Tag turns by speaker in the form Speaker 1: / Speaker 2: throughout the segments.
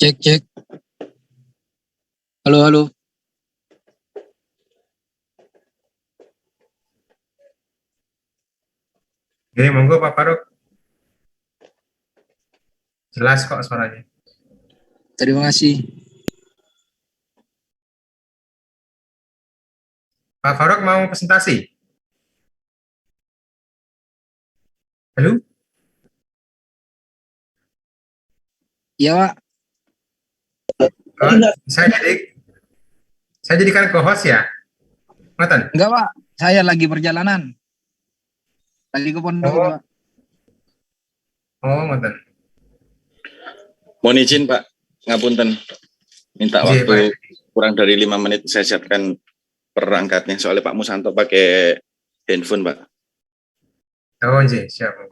Speaker 1: Cek cek. Halo halo.
Speaker 2: Oke, monggo Pak Faruk. Jelas kok suaranya.
Speaker 1: Terima kasih.
Speaker 2: Pak Faruk mau presentasi? Halo?
Speaker 1: Iya Pak.
Speaker 2: Oh, saya jadikan co-host ya? Ngoten?
Speaker 1: Enggak Pak. Saya lagi perjalanan. Lagi ke pondok itu
Speaker 2: Oh,
Speaker 1: Pak.
Speaker 2: ngoten.
Speaker 3: Mohon izin Pak, ngapunten. Minta
Speaker 2: Iya,
Speaker 3: waktu
Speaker 2: Pak.
Speaker 3: kurang dari 5 menit saya siapkan perangkatnya. Soalnya Pak Musanto pakai handphone Pak.
Speaker 2: Oh, iya, siap. Monggo.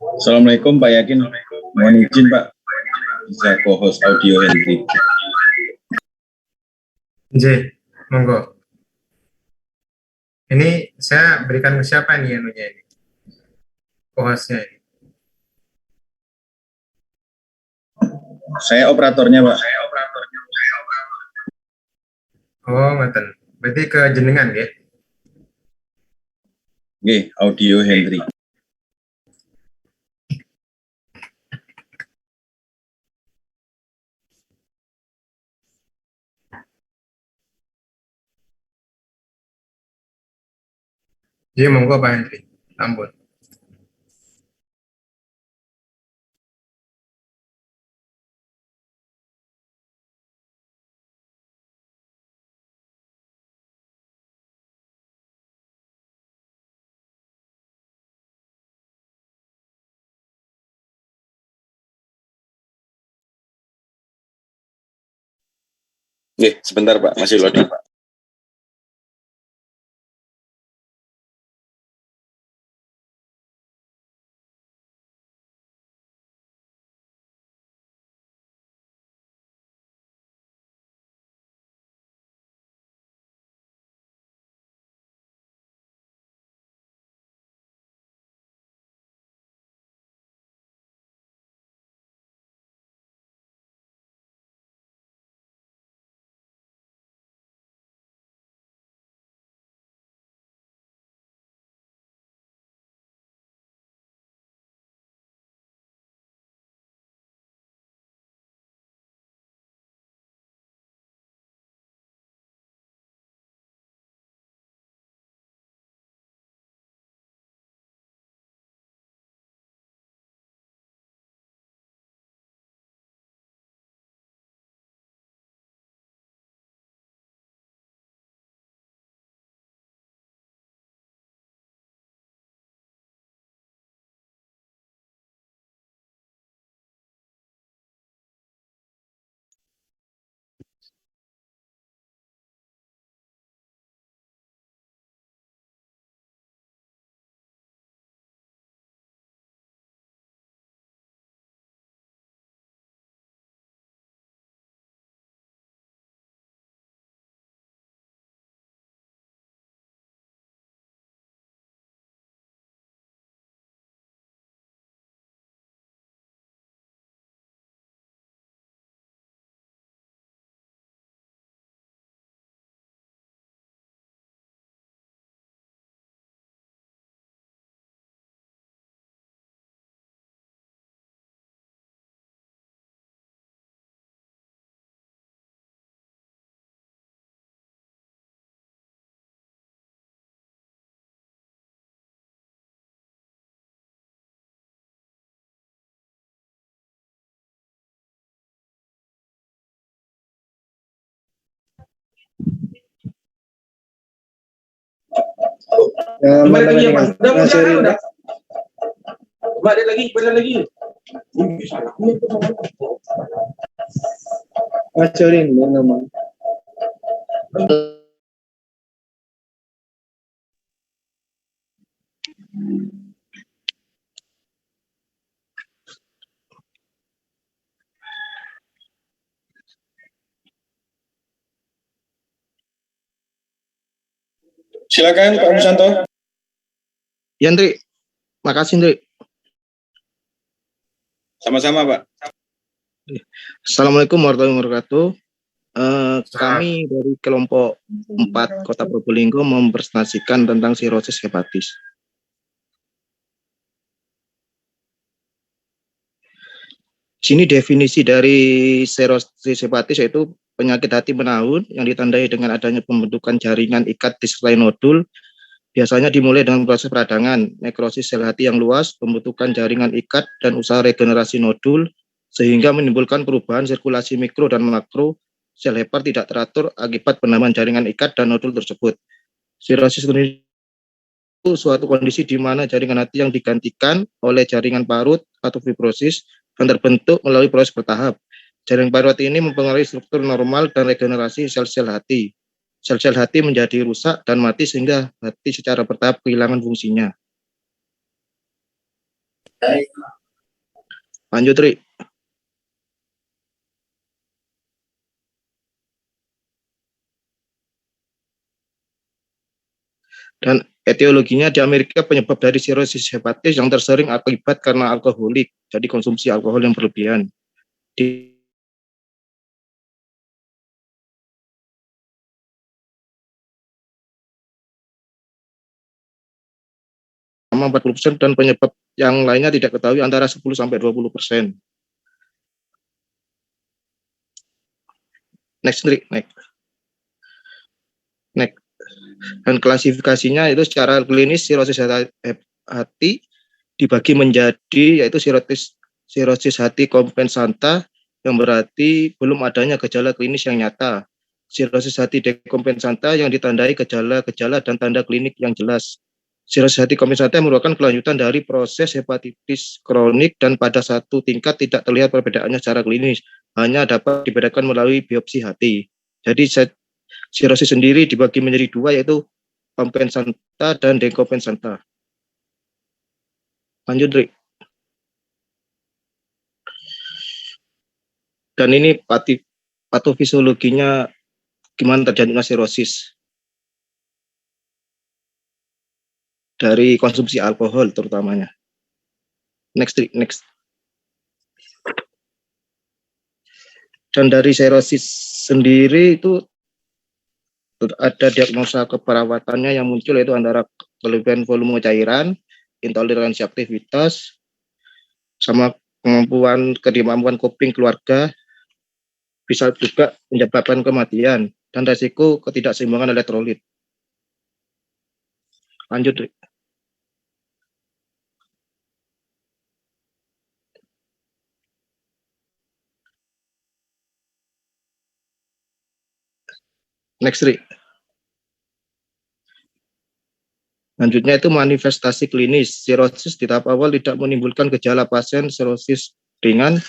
Speaker 3: Assalamualaikum Pak Yakin. Mohon izin Pak, bisa co-host audio Henry.
Speaker 2: J, monggo. Ini saya berikan ke siapa nih anunya ini? Co-hostnya ini.
Speaker 3: Saya operatornya Pak.
Speaker 2: Oh, ngoten. Berarti ke jenengan ya?
Speaker 3: Oke, audio Henry.
Speaker 2: J, monggo Pak Henry. Ampun.
Speaker 3: Oke, sebentar Pak, masih loading Pak.
Speaker 4: Balik lagi ya Pak. Udah. Balik lagi.
Speaker 5: Ngacorin nama.
Speaker 4: Silakan Pak Musanto.
Speaker 5: Ya, Ndri. Makasih, Ndri.
Speaker 3: Sama-sama, Pak.
Speaker 5: Assalamualaikum warahmatullahi wabarakatuh. Kami dari kelompok 4 Kota Probolinggo mempresentasikan tentang sirosis hepatis. Sini definisi dari sirosis hepatis yaitu penyakit hati menahun yang ditandai dengan adanya pembentukan jaringan ikat disertai nodul. Biasanya dimulai dengan proses peradangan, nekrosis sel hati yang luas, pembentukan jaringan ikat, dan usaha regenerasi nodul, sehingga menimbulkan perubahan sirkulasi mikro dan makro. Sel hepar tidak teratur akibat penambahan jaringan ikat dan nodul tersebut. Sirosis itu suatu kondisi di mana jaringan hati yang digantikan oleh jaringan parut atau fibrosis dan terbentuk melalui proses bertahap. Jaringan parut ini mempengaruhi struktur normal dan regenerasi sel-sel hati. Sel-sel hati menjadi rusak dan mati sehingga hati secara bertahap kehilangan fungsinya. Lanjut, Ri. Dan etiologinya di Amerika penyebab dari sirosis hepatis yang tersering akibat karena alkoholik, jadi konsumsi alkohol yang berlebihan. Di 40% dan penyebab yang lainnya tidak ketahui antara 10-20%. Next. Dan klasifikasinya itu secara klinis sirosis hati dibagi menjadi yaitu sirosis hati kompensanta yang berarti belum adanya gejala klinis yang nyata. Sirosis hati dekompensanta yang ditandai gejala-gejala dan tanda klinik yang jelas. Sirosis hati kompensanta merupakan kelanjutan dari proses hepatitis kronik dan pada satu tingkat tidak terlihat perbedaannya secara klinis, hanya dapat dibedakan melalui biopsi hati. Jadi sirosis sendiri dibagi menjadi dua yaitu kompensanta dan dekompensanta. Lanjut, Ri. Dan ini patofisiologinya gimana terjadinya sirosis dari konsumsi alkohol terutamanya. Next. Dan dari sirosis sendiri itu ada diagnosa keperawatannya yang muncul yaitu antara kelebihan volume cairan, intoleransi aktivitas, sama ketidakmampuan coping keluarga, bisa juga menyebabkan kematian dan resiko ketidakseimbangan elektrolit. Lanjut, Ri. Next, Ri. Selanjutnya itu manifestasi klinis. Sirosis di tahap awal tidak menimbulkan gejala pasien sirosis ringan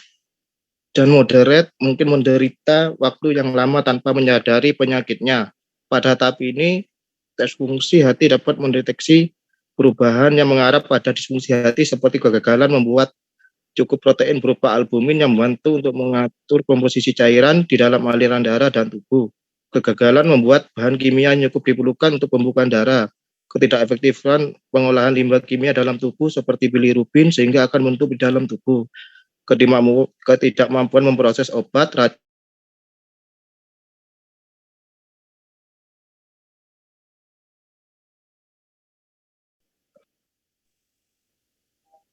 Speaker 5: dan moderat, mungkin menderita waktu yang lama tanpa menyadari penyakitnya. Pada tahap ini, tes fungsi hati dapat mendeteksi perubahan yang mengarah pada disfungsi hati seperti kegagalan membuat cukup protein berupa albumin yang membantu untuk mengatur komposisi cairan di dalam aliran darah dan tubuh. Kegagalan membuat bahan kimia yang cukup diperlukan untuk pembukaan darah. Ketidakefektifan pengolahan limbah kimia dalam tubuh seperti bilirubin sehingga akan menutup di dalam tubuh. Ketidakmampuan memproses obat,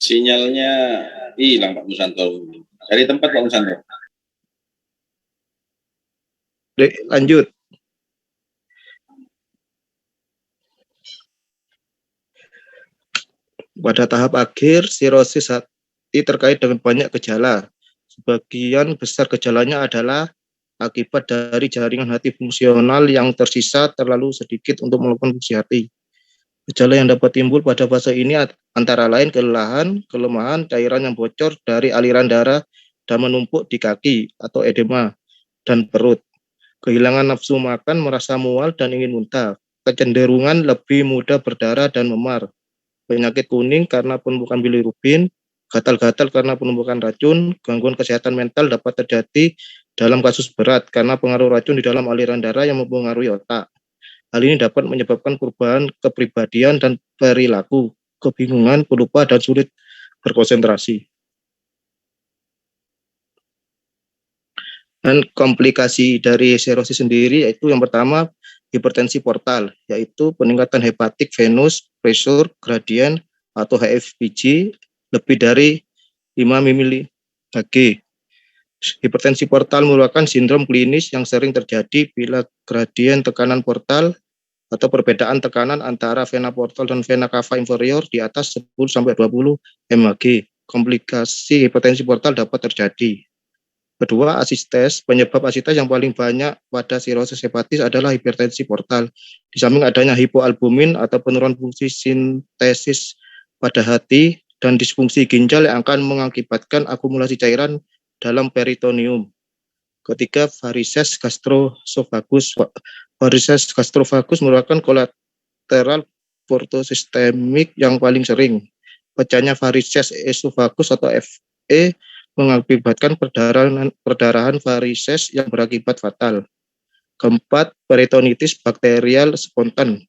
Speaker 3: Sinyalnya hilang, Pak Musanto. Dari tempat, Pak Musanto.
Speaker 5: lanjut. Pada tahap akhir, sirosis hati terkait dengan banyak gejala. Sebagian besar gejalanya adalah akibat dari jaringan hati fungsional yang tersisa terlalu sedikit untuk melakukan fungsi hati. Gejala yang dapat timbul pada fase ini antara lain kelelahan, kelemahan, cairan yang bocor dari aliran darah dan menumpuk di kaki atau edema dan perut. Kehilangan nafsu makan, merasa mual dan ingin muntah. Kecenderungan lebih mudah berdarah dan memar. Penyakit kuning karena penumpukan bilirubin, gatal-gatal karena penumpukan racun, gangguan kesehatan mental dapat terjadi dalam kasus berat karena pengaruh racun di dalam aliran darah yang mempengaruhi otak. Hal ini dapat menyebabkan perubahan kepribadian dan perilaku, kebingungan, pelupa, dan sulit berkonsentrasi. Dan komplikasi dari serosis sendiri yaitu yang pertama hipertensi portal, yaitu peningkatan hepatik venous pressure gradient atau HFPG lebih dari 5 mmHg. Hipertensi portal merupakan sindrom klinis yang sering terjadi bila gradien tekanan portal atau perbedaan tekanan antara vena portal dan vena cava inferior di atas 10-20 mmHg. Komplikasi hipertensi portal dapat terjadi. Kedua, asistes. Penyebab asistes yang paling banyak pada sirosis hepatis adalah hipertensi portal. Di samping adanya hipoalbumin atau penurunan fungsi sintesis pada hati dan disfungsi ginjal yang akan mengakibatkan akumulasi cairan dalam peritoneum. Ketiga, varises gastroesophagus. Varises gastroesophagus merupakan kolateral portosistemik yang paling sering. Pecahnya varises esophagus atau FE mengakibatkan perdarahan varises yang berakibat fatal. Keempat, peritonitis bakterial spontan.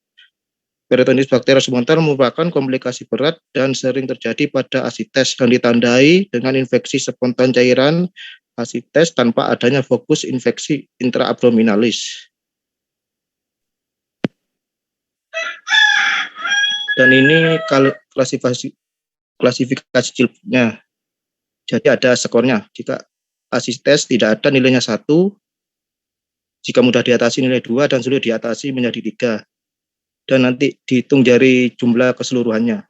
Speaker 5: Peritonitis bakterial spontan merupakan komplikasi berat dan sering terjadi pada asistes yang ditandai dengan infeksi spontan cairan asistes tanpa adanya fokus infeksi intraabdominalis. Dan ini klasifikasi CILP-nya. Jadi ada skornya. Jika asistes tidak ada nilainya 1, jika mudah diatasi nilai 2 dan sulit diatasi menjadi 3. Dan nanti dihitung dari jumlah keseluruhannya.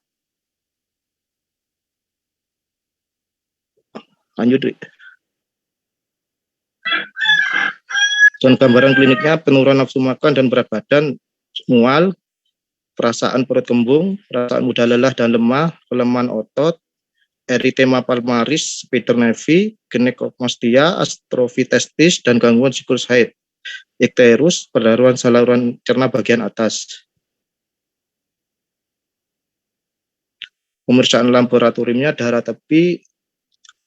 Speaker 5: Lanjut. Dan gambaran kliniknya penurunan nafsu makan dan berat badan, mual, perasaan perut kembung, perasaan mudah lelah dan lemah, kelemahan otot, eritema palmaris, spider nevi, ginekomastia, atrofi testis, dan gangguan siklus haid, ikterus, perdarahan saluran cerna bagian atas. Pemeriksaan laboratoriumnya darah tepi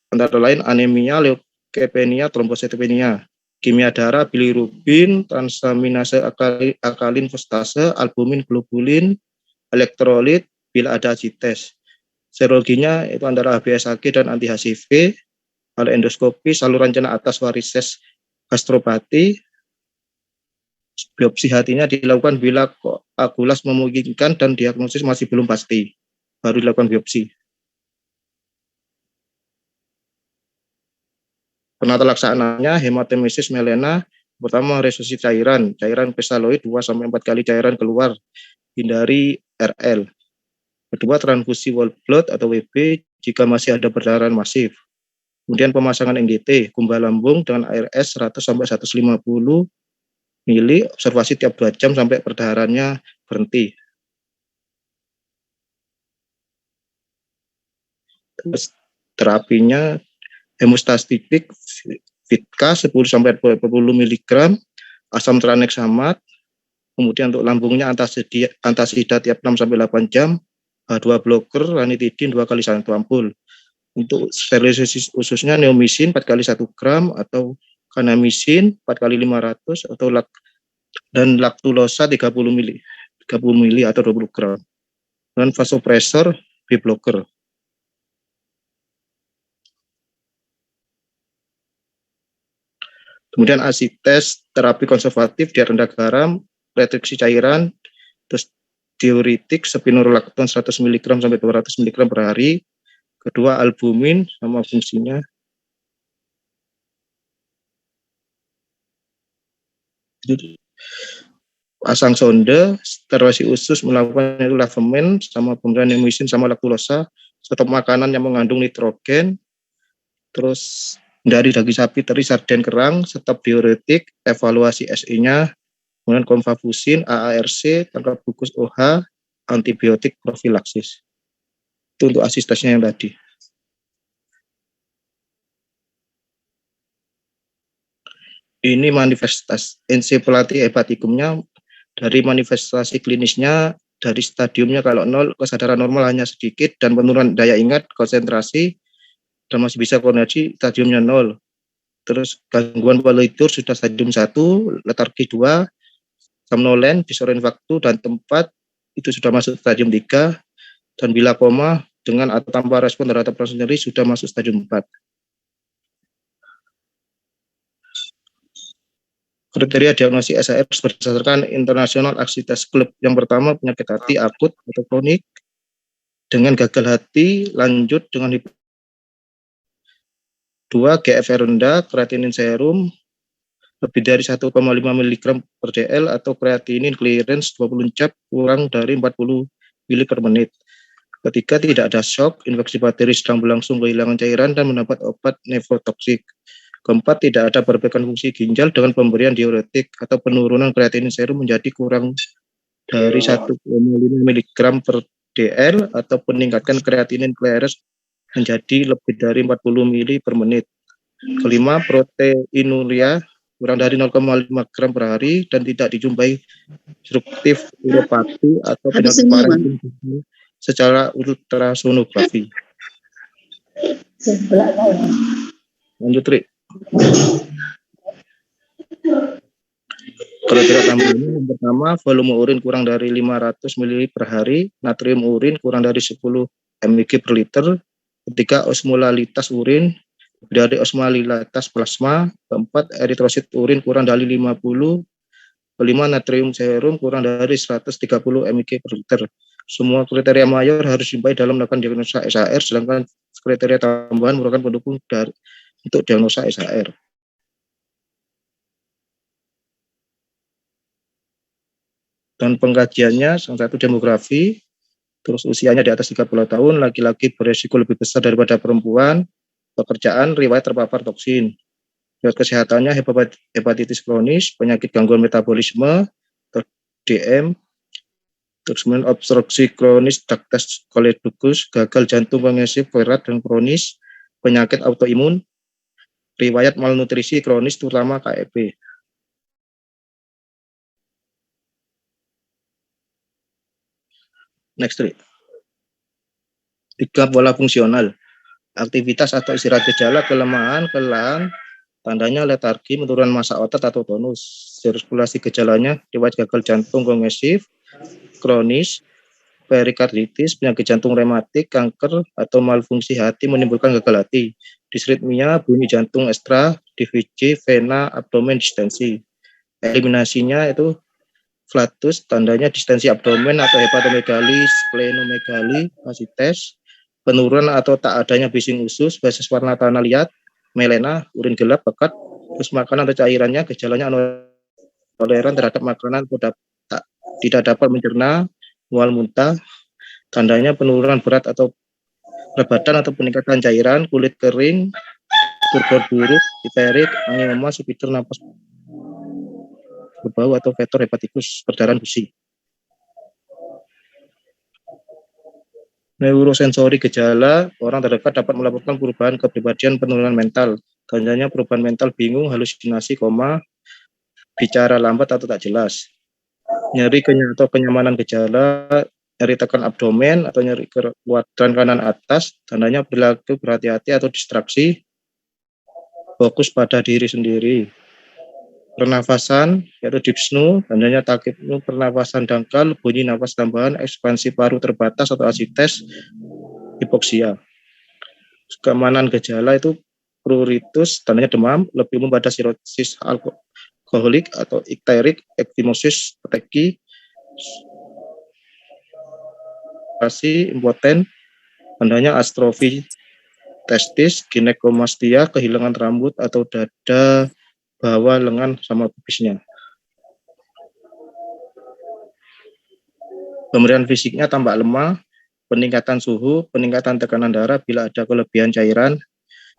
Speaker 5: antara lain anemia, leukopenia, trombositopenia, kimia darah, bilirubin, transaminase alkalin fosfatase, albumin, globulin, elektrolit bila ada asistes. Serologinya itu antara HbS1 dan anti-HCV, kalau endoskopi saluran cerna atas varises gastropati, biopsi hatinya dilakukan bila koagulas memungkinkan dan diagnosis masih belum pasti, baru dilakukan biopsi. Penata laksananya hematemesis melena, pertama resusitasi cairan kristaloid 2-4 kali cairan keluar, hindari RL. Kedua, transfusi whole blood atau WB jika masih ada perdarahan masif. Kemudian pemasangan NGT, gumbal lambung dengan ARS 100-150 mili, observasi tiap 2 jam sampai perdarahannya berhenti. Terus terapinya hemostatik Vitka 10-20 mg, asam tranexamat, kemudian untuk lambungnya antasida tiap 6-8 jam, H2 blocker, ranitidin 2 kali 1 ampul. Untuk sterilisasi khususnya neomisin 4 kali 1 gram atau kanamisin 4 kali 500 atau dan laktulosa 30 mili atau 20 gram. Dan vasopresor B blocker. Kemudian asistes terapi konservatif dia rendah garam, restriksi cairan, terus diuretik spironolakton 100 mg sampai 200 mg per hari. Kedua albumin sama fungsinya. Pasang sonde, sterilasi usus melakukan itu lavement sama pemberian neomisin sama laktulosa, stop makanan yang mengandung nitrogen, terus dari daging sapi teri, sarden, kerang, stop diuretik, evaluasi SI-nya, kemudian konfafusin, AARC, tangkap gugus OH, antibiotik profilaksis. Itu untuk asistesnya yang tadi. Ini manifestasi ensefaliti hepatikumnya, dari manifestasi klinisnya, dari stadiumnya kalau 0, kesadaran normal hanya sedikit, dan penurunan daya ingat, konsentrasi, dan masih bisa koordinasi, stadiumnya 0. Terus gangguan pola tidur sudah stadium 1, letargi 2, somnolen, disorientasi waktu dan tempat itu sudah masuk stadium 3, dan bila koma dengan atau tanpa respon terhadap rasa nyeri sudah masuk stadium 4. Kriteria diagnosis SAR berdasarkan International Anxiety Club. Yang pertama, penyakit hati akut atau kronik dengan gagal hati lanjut dengan 2. GFR rendah, kreatinin serum lebih dari 1,5 mg per dl atau kreatinin clearance 20 cap kurang dari 40 ml per menit. Ketiga, tidak ada shock, infeksi bakteri sedang berlangsung, kehilangan cairan dan mendapat obat nefrotoksik. Keempat, tidak ada perbaikan fungsi ginjal dengan pemberian diuretik atau penurunan kreatinin serum menjadi kurang dari 1,5 mg per dl atau peningkatan kreatinin clearance menjadi lebih dari 40 ml per menit. Kelima, proteinuria kurang dari 0,5 gram per hari dan tidak dijumpai obstruktif uropati atau penyakit parah secara ultrasonografi. Lanjut, Rik. Kriteria tambahan yang pertama, volume urin kurang dari 500 ml per hari, natrium urin kurang dari 10 mg per liter. Ketiga, osmolalitas urin dari osmolalitas plasma. Keempat, eritrosit urin kurang dari 50. Kelima, natrium serum kurang dari 130 mg per liter. Semua kriteria mayor harus dijumpai dalam melakukan diagnosa SAR, sedangkan kriteria tambahan merupakan pendukung untuk diagnosa SAR. Dan pengkajiannya, yang satu demografi, terus usianya di atas 30 tahun, laki-laki beresiko lebih besar daripada perempuan, pekerjaan, riwayat terpapar toksin. Riwayat kesehatannya hepatitis kronis, penyakit gangguan metabolisme, DM, terus kemudian obstruksi kronis ductus choledochus, gagal jantung kongesif berat dan kronis, penyakit autoimun, riwayat malnutrisi kronis terutama KEP. Next, 3 pola fungsional. Aktivitas atau istirahat gejala, kelemahan, kelelahan, tandanya letargi, penurunan massa otot atau tonus. Sirkulasi gejalanya, riwayat gagal jantung kongesif, kronis, perikarditis, penyakit jantung rematik, kanker, atau malfungsi hati menimbulkan gagal hati. Disritmia, bunyi jantung ekstra, DVC, vena, abdomen, distensi. Eliminasinya itu flatus, tandanya distensi abdomen atau hepatomegali, splenomegali, asites, penurunan atau tak adanya bising usus, basis warna tanah liat, melena, urin gelap, pekat, terus makanan atau cairannya, gejalanya toleran terhadap makanan atau tidak dapat mencerna, mual muntah, tandanya penurunan berat atau berat atau peningkatan cairan, kulit kering, turgor buruk, hiperik, angin emas, supiter, napas berbau atau vetor hepatikus, perdarahan gusi. Neurosensori gejala, orang terdekat dapat melaporkan perubahan kepribadian, penurunan mental, tandanya perubahan mental, bingung, halusinasi, koma, bicara lambat atau tak jelas. Nyeri atau kenyamanan gejala, nyeri tekan abdomen atau nyeri ke kuadran kanan atas, tandanya perilaku berhati-hati atau distraksi, fokus pada diri sendiri. Pernafasan, yaitu dyspnea, tandanya takipnu pernafasan dangkal, bunyi nafas tambahan, ekspansi paru terbatas atau asites, hipoksia. Keamanan gejala itu pruritus, tandanya demam, lebih umum pada sirosis alkoholik atau ikterik, ektimosis, peteki, impoten, tandanya astrofi testis, ginekomastia, kehilangan rambut atau dada bawah lengan sama pubisnya. Pemberian fisiknya tampak lemah, peningkatan suhu, peningkatan tekanan darah bila ada kelebihan cairan,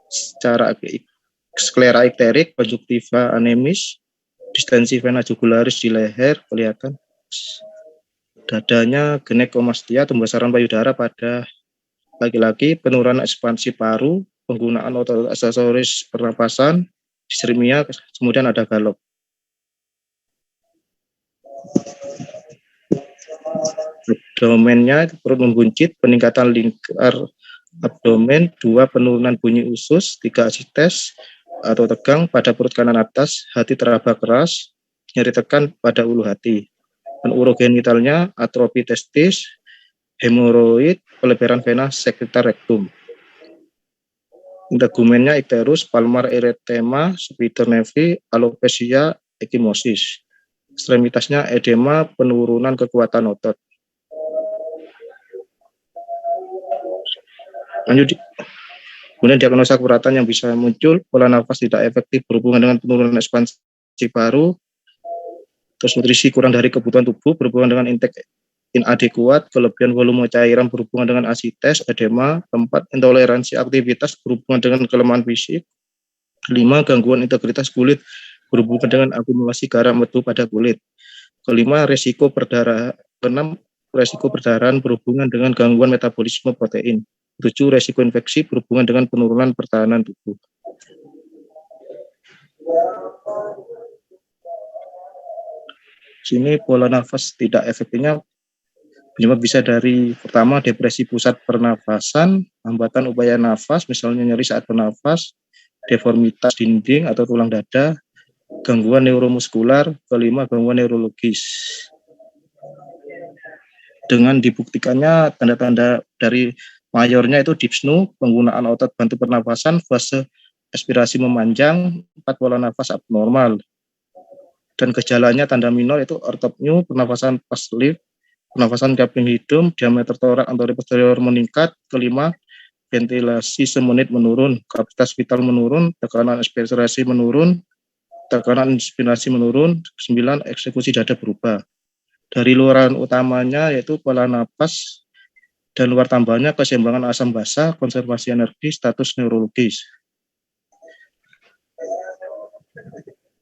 Speaker 5: secara sklera ikterik, konjuktiva anemis, distensi vena jugularis di leher kelihatan. Dadanya ginekomastia, pembesaran payudara pada laki-laki, penurunan ekspansi paru, penggunaan otot aksesoris pernapasan, disritmia, kemudian ada galop. Abdomennya perut membuncit, peningkatan lingkar abdomen, 2 penurunan bunyi usus, 3 asites atau tegang pada perut kanan atas, hati teraba keras, nyeri tekan pada ulu hati. Dan urogenitalnya atrofi testis, hemoroid, pelebaran vena sekitar rektum. Integumennya icterus, palmar erythema, spider nevi, alopecia, ekimosis. Ekstremitasnya edema, penurunan kekuatan otot. Lanjut. Kemudian diagnosa keberatan yang bisa muncul, pola nafas tidak efektif berhubungan dengan penurunan ekspansi paru, terus nutrisi kurang dari kebutuhan tubuh berhubungan dengan intake inadekuat, kelebihan volume cairan berhubungan dengan asites, edema. 4, intoleransi aktivitas berhubungan dengan kelemahan fisik. 5, gangguan integritas kulit berhubungan dengan akumulasi garam metu pada kulit. 5, resiko perdarahan. 6, resiko perdarahan berhubungan dengan gangguan metabolisme protein. 7, resiko infeksi berhubungan dengan penurunan pertahanan tubuh. Sini pola nafas tidak efektifnya penyebab bisa dari pertama depresi pusat pernafasan, hambatan upaya nafas, misalnya nyeri saat bernafas, deformitas dinding atau tulang dada, gangguan neuromuskular, 5, gangguan neurologis. Dengan dibuktikannya tanda-tanda dari mayornya itu dyspnea, penggunaan otot bantu pernafasan, fase aspirasi memanjang, 4, pola nafas abnormal. Dan gejalanya tanda minor itu ortopnea, pernafasan pas-lift, pernafasan kaping hidung, diameter torak anterior posterior meningkat. 5, ventilasi semenit menurun, kapasitas vital menurun, tekanan ekspirasi menurun, tekanan inspirasi menurun. 9, eksekusi dada berubah. Dari luaran utamanya yaitu pola nafas dan luar tambahnya keseimbangan asam basa, konservasi energi, status neurologis.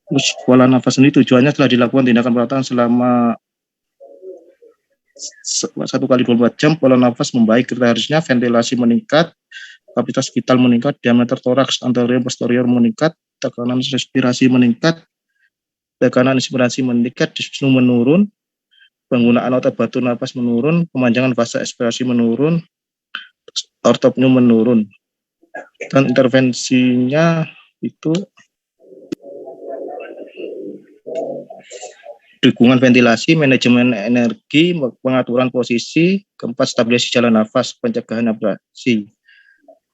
Speaker 5: Terus pola nafas ini tujuannya setelah dilakukan tindakan perawatan selama 1 kali 24 jam, pola nafas membaik, kriterisnya ventilasi meningkat, kapasitas vital meningkat, diameter toraks anterior posterior meningkat, tekanan respirasi meningkat, tekanan inspirasi meningkat, dyspnea menurun, penggunaan otot bantu nafas menurun, pemanjangan fase ekspirasi menurun, ortopnea menurun. Dan intervensinya itu dukungan ventilasi, manajemen energi, pengaturan posisi, 4, stabilisasi jalan nafas, pencegahan abrasi.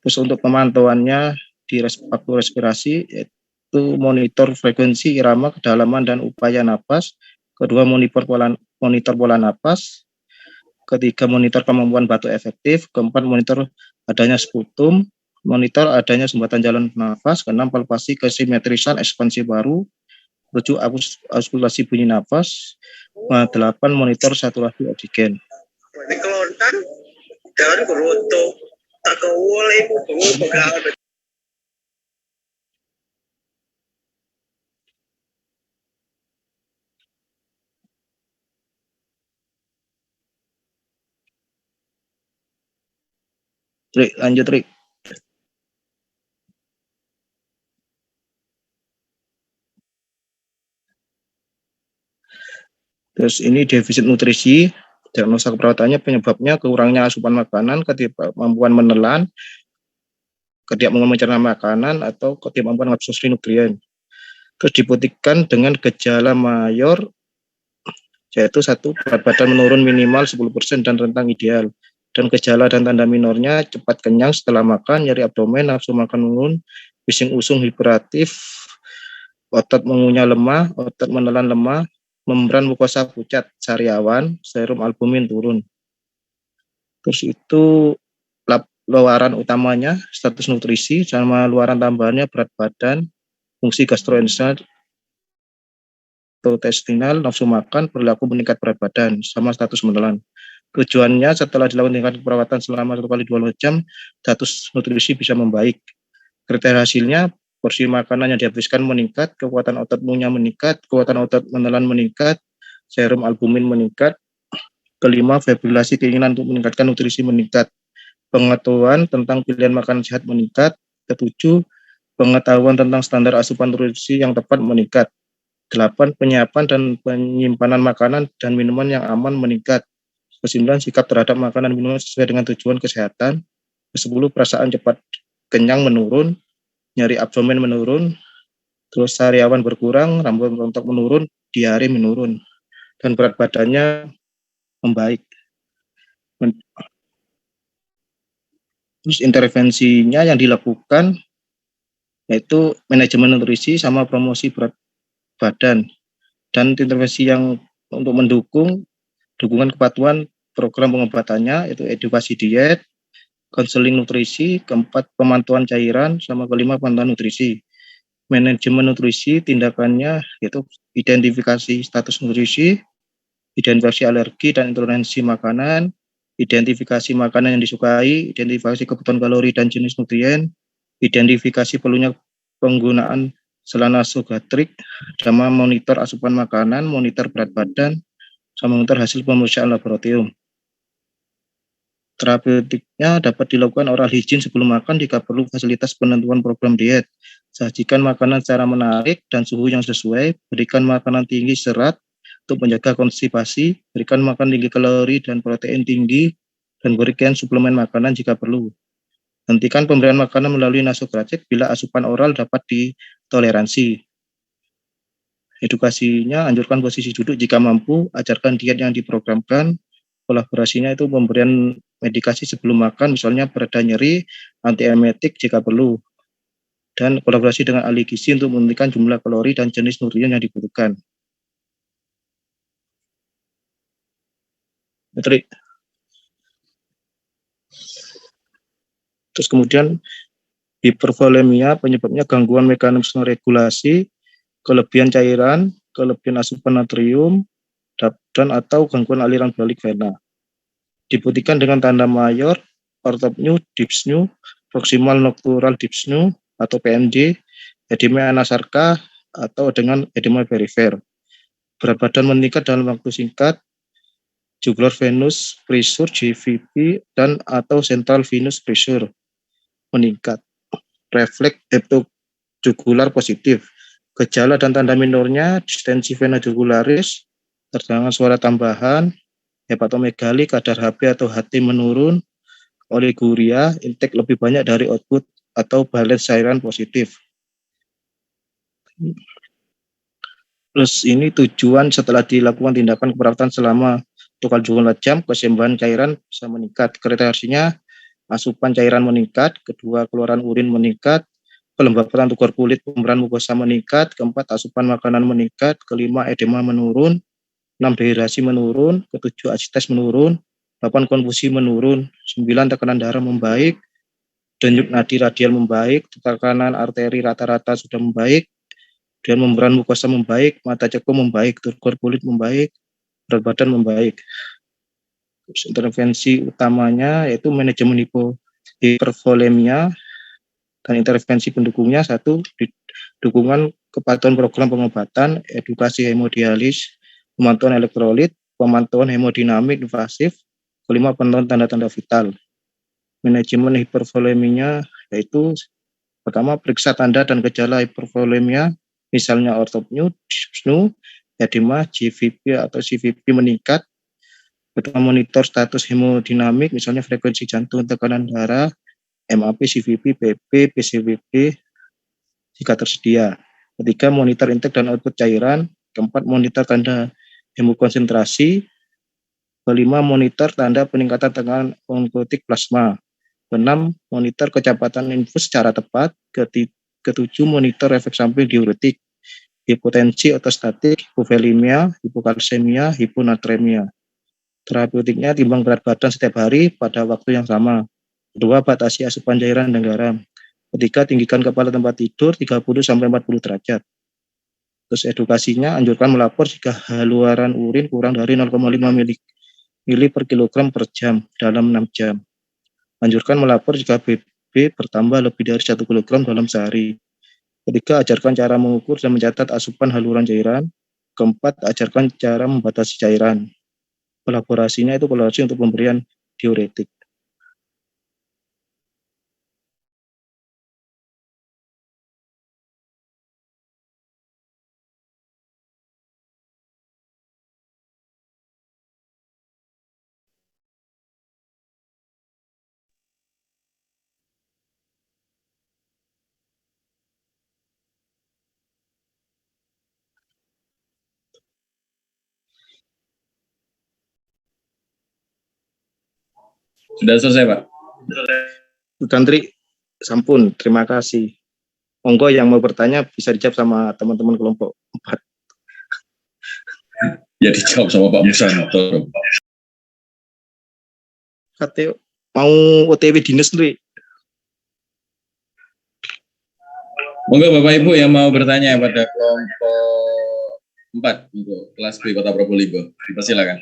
Speaker 5: Terus untuk pemantauannya di waktu respirasi yaitu monitor frekuensi, irama, kedalaman, dan upaya nafas. Kedua, monitor pola nafas. Ketiga, monitor kemampuan batuk efektif. 4, monitor adanya sputum. Monitor adanya sumbatan jalan nafas. 6, palpasi kesimetrisan ekspansi paru. 7, auskultasi bunyi nafas. 8, monitor saturasi oksigen.
Speaker 4: Ini kelontan, jangan berutuh, tak kewole ibu pegangan.
Speaker 5: Rik, lanjut Rik. Terus ini defisit nutrisi, diagnosa keperawatannya penyebabnya kurangnya asupan makanan, ketidakmampuan menelan, ketidakmampuan mencerna makanan, atau ketidakmampuan absorpsi nutrien. Terus dibuktikan dengan gejala mayor, yaitu 1, berat badan menurun minimal 10% dan rentang ideal. Dan gejala dan tanda minornya cepat kenyang setelah makan, nyeri abdomen, nafsu makan menurun, bising usung hiperaktif, otot mengunyah lemah, otot menelan lemah, membran mukosa pucat, sariawan, serum albumin turun. Terus itu luaran utamanya status nutrisi, sama luaran tambahannya berat badan, fungsi gastrointestinal, nafsu makan, perilaku meningkat berat badan, sama status menelan. Tujuannya setelah dilakukan tingkat perawatan selama 1 kali 24 jam, status nutrisi bisa membaik. Kriteria hasilnya, porsi makanan yang dihabiskan meningkat, kekuatan otot munyah meningkat, kekuatan otot menelan meningkat, serum albumin meningkat. 5, fibrilasi keinginan untuk meningkatkan nutrisi meningkat. Pengetahuan tentang pilihan makanan sehat meningkat. 7, pengetahuan tentang standar asupan nutrisi yang tepat meningkat. 8, penyiapan dan penyimpanan makanan dan minuman yang aman meningkat. 9, sikap terhadap makanan dan minuman sesuai dengan tujuan kesehatan. 10, perasaan cepat kenyang menurun, nyeri abdomen menurun, terus sariawan berkurang, rambut rontok menurun, diare menurun, dan berat badannya membaik. Terus intervensinya yang dilakukan yaitu manajemen nutrisi sama promosi berat badan, dan intervensi yang untuk mendukung dukungan kepatuhan program pengobatannya itu edukasi diet, konseling nutrisi, keempat pemantauan cairan, sama kelima pemantauan nutrisi. Manajemen nutrisi tindakannya yaitu identifikasi status nutrisi, identifikasi alergi dan intoleransi makanan, identifikasi makanan yang disukai, identifikasi kebutuhan kalori dan jenis nutrien, identifikasi perlunya penggunaan selang nasogatrik, sama monitor asupan makanan, monitor berat badan, sama monitor hasil pemeriksaan laboratorium. Terapeutiknya dapat dilakukan oral hygiene sebelum makan jika perlu fasilitas penentuan program diet. Sajikan makanan secara menarik dan suhu yang sesuai, berikan makanan tinggi serat untuk menjaga konstipasi, berikan makan tinggi kalori dan protein tinggi, dan berikan suplemen makanan jika perlu. Hentikan pemberian makanan melalui nasogastric bila asupan oral dapat ditoleransi. Edukasinya, anjurkan posisi duduk jika mampu, ajarkan diet yang diprogramkan. Kolaborasinya itu pemberian medikasi sebelum makan, misalnya pereda nyeri, antiemetik jika perlu. Dan kolaborasi dengan ahli gizi untuk menentukan jumlah kalori dan jenis nutrien yang dibutuhkan. Terus kemudian hipervolemia penyebabnya gangguan mekanisme regulasi, kelebihan cairan, kelebihan asupan natrium, dan atau gangguan aliran balik vena. Dibuktikan dengan tanda mayor, ortopneu, dyspneu, proximal noctural dyspneu atau PND, edema anasarca atau dengan edema perifer. Berat badan meningkat dalam waktu singkat, jugular venous pressure JVP dan atau central venous pressure meningkat. Refleks hepatojugular positif. Gejala dan tanda minornya distensi vena jugularis, terdengar suara tambahan, hepatomegali, kadar HB atau HT menurun, oliguria, intake lebih banyak dari output atau balance cairan positif. Plus ini tujuan setelah dilakukan tindakan keperawatan selama 24 jam, keseimbangan cairan bisa meningkat. Kriterianya asupan cairan meningkat, kedua keluaran urin meningkat, kelembapan tukar kulit pemberian mukosa meningkat, keempat asupan makanan meningkat, kelima edema menurun, 6 dehidrasi menurun, ketujuh acites menurun, 8 konfusi menurun, 9 tekanan darah membaik, denyut nadi radial membaik, tekanan arteri rata-rata sudah membaik, dan membran mukosa membaik, mata cekung membaik, turgor kulit membaik, berat badan membaik. Intervensi utamanya yaitu manajemen hipervolemia dan intervensi pendukungnya, satu, dukungan kepatuhan program pengobatan, edukasi hemodialis, pemantauan elektrolit, pemantauan hemodinamik invasif, kelima pemantauan tanda-tanda vital. Manajemen hipervoleminya yaitu pertama periksa tanda dan gejala hipervolemia, misalnya ortopneu, dyspneu, edema, JVP atau CVP meningkat. Kedua, monitor status hemodinamik, misalnya frekuensi jantung, tekanan darah, MAP, CVP, PP, PCVP jika tersedia. Ketiga, monitor intake dan output cairan. Keempat, monitor tanda hemokonsentrasi. Kelima, monitor tanda peningkatan tekanan onkotik plasma. Keenam, monitor kecepatan infus secara tepat. Ketujuh, monitor efek samping diuretik, hipotensi ortostatik, hipovolemia, hipokalsemia, hiponatremia. Terapeutiknya timbang berat badan setiap hari pada waktu yang sama. Kedua, batasi asupan cairan dan garam. Ketiga, tinggikan kepala tempat tidur 30-40 derajat. Terus edukasinya, anjurkan melapor jika haluan urin kurang dari 0,5 mili per kilogram per jam dalam 6 jam. Anjurkan melapor jika BB bertambah lebih dari 1 kilogram dalam sehari. Ketiga, ajarkan cara mengukur dan mencatat asupan haluan cairan. Keempat, ajarkan cara membatasi cairan. Kolaborasinya itu kolaborasi untuk pemberian diuretik.
Speaker 6: Sudah selesai, Pak.
Speaker 5: Tantri, sampun, terima kasih. Monggo yang mau bertanya bisa dijawab sama teman-teman kelompok 4.
Speaker 6: Ya dijawab sama Pak Musanto.
Speaker 5: Katanya mau OTW dinas nih.
Speaker 6: Monggo Bapak Ibu yang mau bertanya pada kelompok 4 untuk kelas B Kota Probolinggo. Dipersilakan.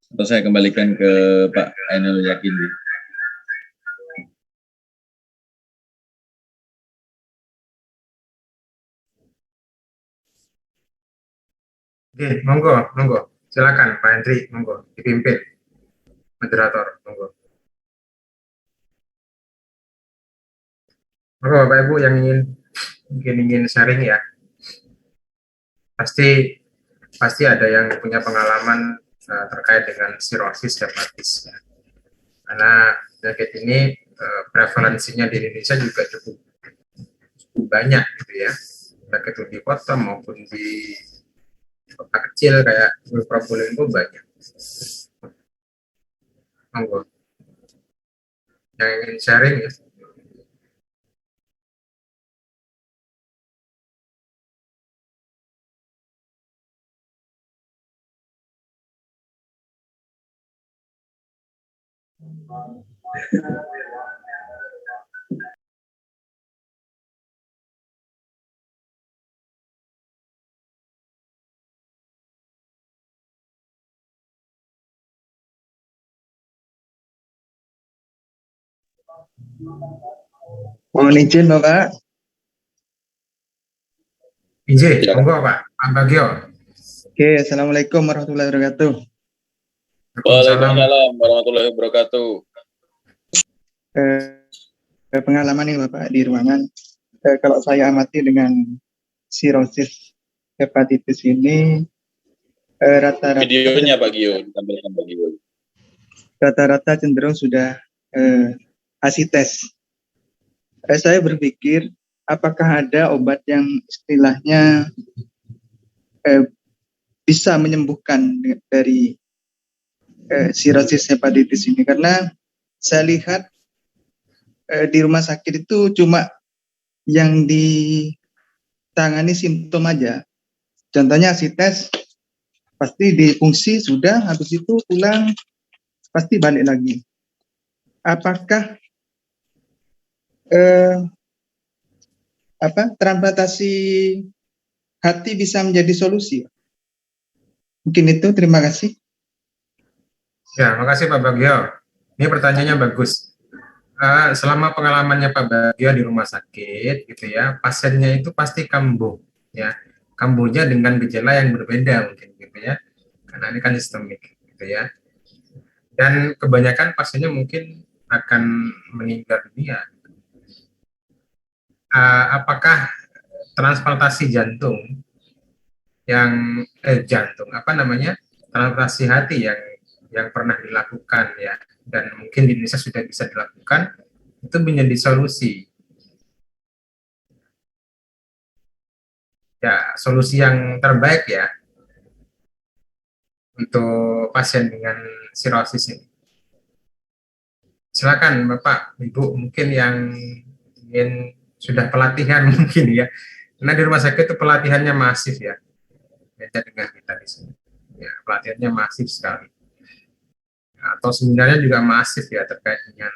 Speaker 6: Atau saya kembalikan ke Pak Ainul Yakin.
Speaker 2: Oke, monggo. Silakan Pak Hendri, monggo dipimpin. Moderator, monggo. Monggo Bapak Ibu yang ingin sharing ya. Pasti ada yang punya pengalaman terkait dengan sirosis hepatis ya. Karena penyakit ini prevalensinya di Indonesia juga cukup banyak gitu ya. Baik itu di kota maupun di kota kecil kayak Probolinggo banyak. Monggo. Yang ingin sharing ya.
Speaker 7: Mohon izin Bapak.
Speaker 2: Izin, monggo Pak Bagio.
Speaker 7: Oke, Assalamualaikum warahmatullahi wabarakatuh.
Speaker 6: Waalaikumsalam warahmatullahi wabarakatuh.
Speaker 7: Pengalaman nih Bapak di ruangan. Kalau saya amati dengan sirosis hepatitis ini rata-rata
Speaker 6: Videonya Pak Gio, ditampilkan Pak Gio.
Speaker 7: Rata-rata cenderung sudah asites. Saya berpikir apakah ada obat yang istilahnya bisa menyembuhkan dari sirosis hepatitis ini, karena saya lihat di rumah sakit itu cuma yang ditangani simptom aja. Contohnya asites pasti difungsi sudah, habis itu pulang pasti balik lagi. Apakah transplantasi hati bisa menjadi solusi? Mungkin itu, terima kasih.
Speaker 2: Ya, makasih Pak Bagio. Ini pertanyaannya bagus. Selama pengalamannya Pak Bagio di rumah sakit, gitu ya, pasiennya itu pasti kambuh, ya, kambuhnya dengan gejala yang berbeda mungkin, gitu ya, karena ini kan sistemik, gitu ya, dan kebanyakan pasiennya mungkin akan meninggal dunia. Apakah transplantasi jantung yang transplantasi hati yang pernah dilakukan ya, dan mungkin di Indonesia sudah bisa dilakukan, itu menjadi solusi ya, solusi yang terbaik ya untuk pasien dengan sirosis ini. Silakan Bapak Ibu mungkin yang ingin sudah pelatihan mungkin ya, karena di rumah sakit itu pelatihannya masif ya, beda dengan kita di sini ya, pelatihannya masif sekali, atau sebenarnya juga masif ya, terkait dengan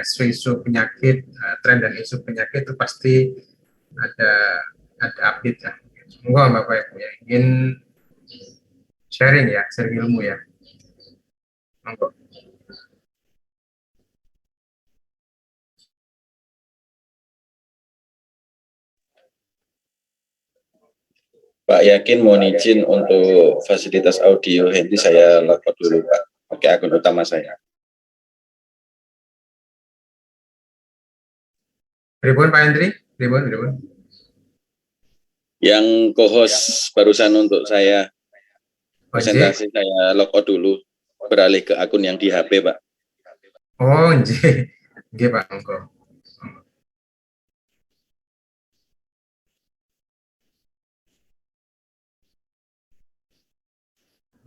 Speaker 2: isu-isu penyakit, tren dan isu penyakit itu pasti ada update ya. Semoga Bapak Ibu yang ingin sharing ilmu ya, monggo.
Speaker 3: Pak Yakin mohon izin untuk fasilitas audio Hendy saya login dulu Pak, pakai akun utama saya.
Speaker 2: Pripun Pak Hendri? Pripun?
Speaker 3: Yang co-host barusan untuk saya presentasi saya logout dulu, beralih ke akun yang di HP Pak.
Speaker 2: Oh, nggih Pak, monggo.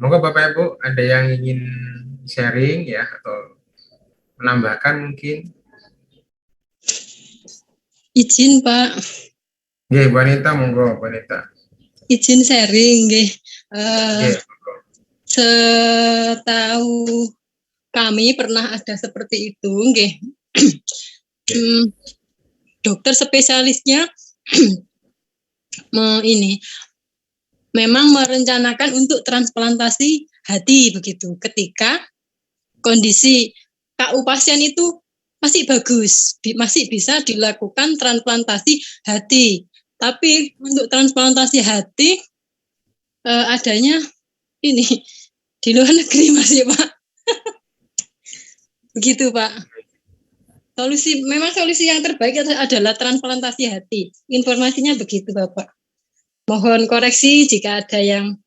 Speaker 2: Monggo Bapak Ibu, ada yang ingin sharing ya atau menambahkan mungkin?
Speaker 8: Izin Pak,
Speaker 2: Nggih, Bu Anita, monggo Bu Anita.
Speaker 8: izin sharing nggih.
Speaker 2: Nggih, monggo.
Speaker 8: Setahu kami pernah ada seperti itu nggih. Dokter spesialisnya ini memang merencanakan untuk transplantasi hati begitu. Ketika kondisi KU pasien itu masih bagus, masih bisa dilakukan transplantasi hati. Tapi untuk transplantasi hati adanya ini di luar negeri masih Pak. Begitu Pak. Memang solusi yang terbaik adalah transplantasi hati. Informasinya begitu Bapak. Mohon koreksi jika ada yang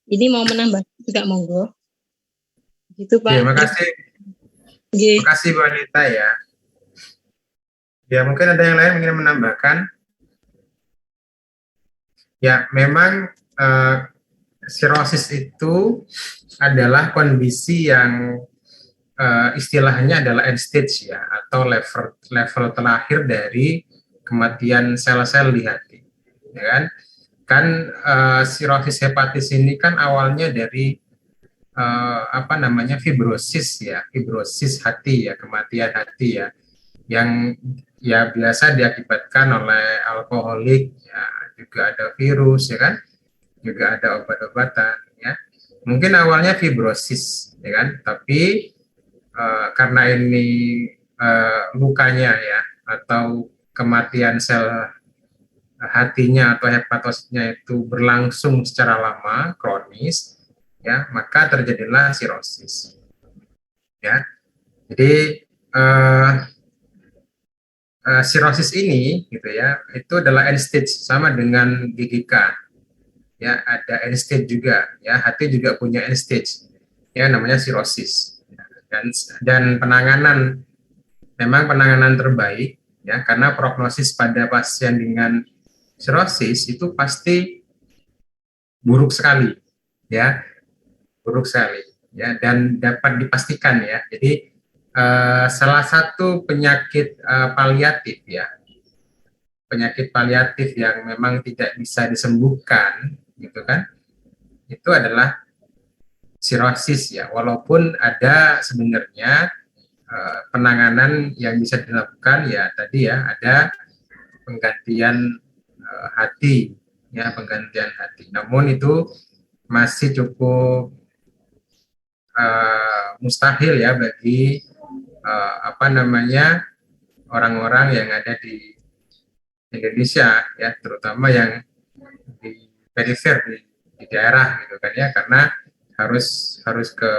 Speaker 8: ini mau menambah juga monggo. Begitu Pak.
Speaker 2: Terima kasih. Terima kasih Bu Anita ya. Ya mungkin ada yang lain ingin menambahkan. Ya memang sirosis itu adalah kondisi yang istilahnya adalah end stage ya, atau level terakhir dari kematian sel-sel di hati, ya kan sirosis hepatis ini kan awalnya dari fibrosis hati ya, kematian hati ya, yang ya biasa diakibatkan oleh alkoholik ya, juga ada virus ya kan, juga ada obat-obatan ya. Mungkin awalnya fibrosis ya kan, tapi karena ini lukanya ya, atau kematian sel hatinya atau hepatositnya itu berlangsung secara lama, kronis ya, maka terjadilah sirosis ya. Jadi sirosis ini gitu ya, itu adalah end stage, sama dengan GGK ya, ada end stage juga ya, hati juga punya end stage ya, namanya sirosis. Dan memang penanganan terbaik ya, karena prognosis pada pasien dengan sirosis itu pasti buruk sekali ya, buruk sekali ya, dan dapat dipastikan ya. Jadi salah satu penyakit paliatif ya, penyakit paliatif yang memang tidak bisa disembuhkan gitu kan, itu adalah sirosis ya, walaupun ada sebenarnya penanganan yang bisa dilakukan ya, tadi ya ada penggantian hati ya, penggantian hati, namun itu masih cukup mustahil ya bagi orang-orang yang ada di Indonesia ya, terutama yang di perifer di daerah gitu kan ya, karena harus ke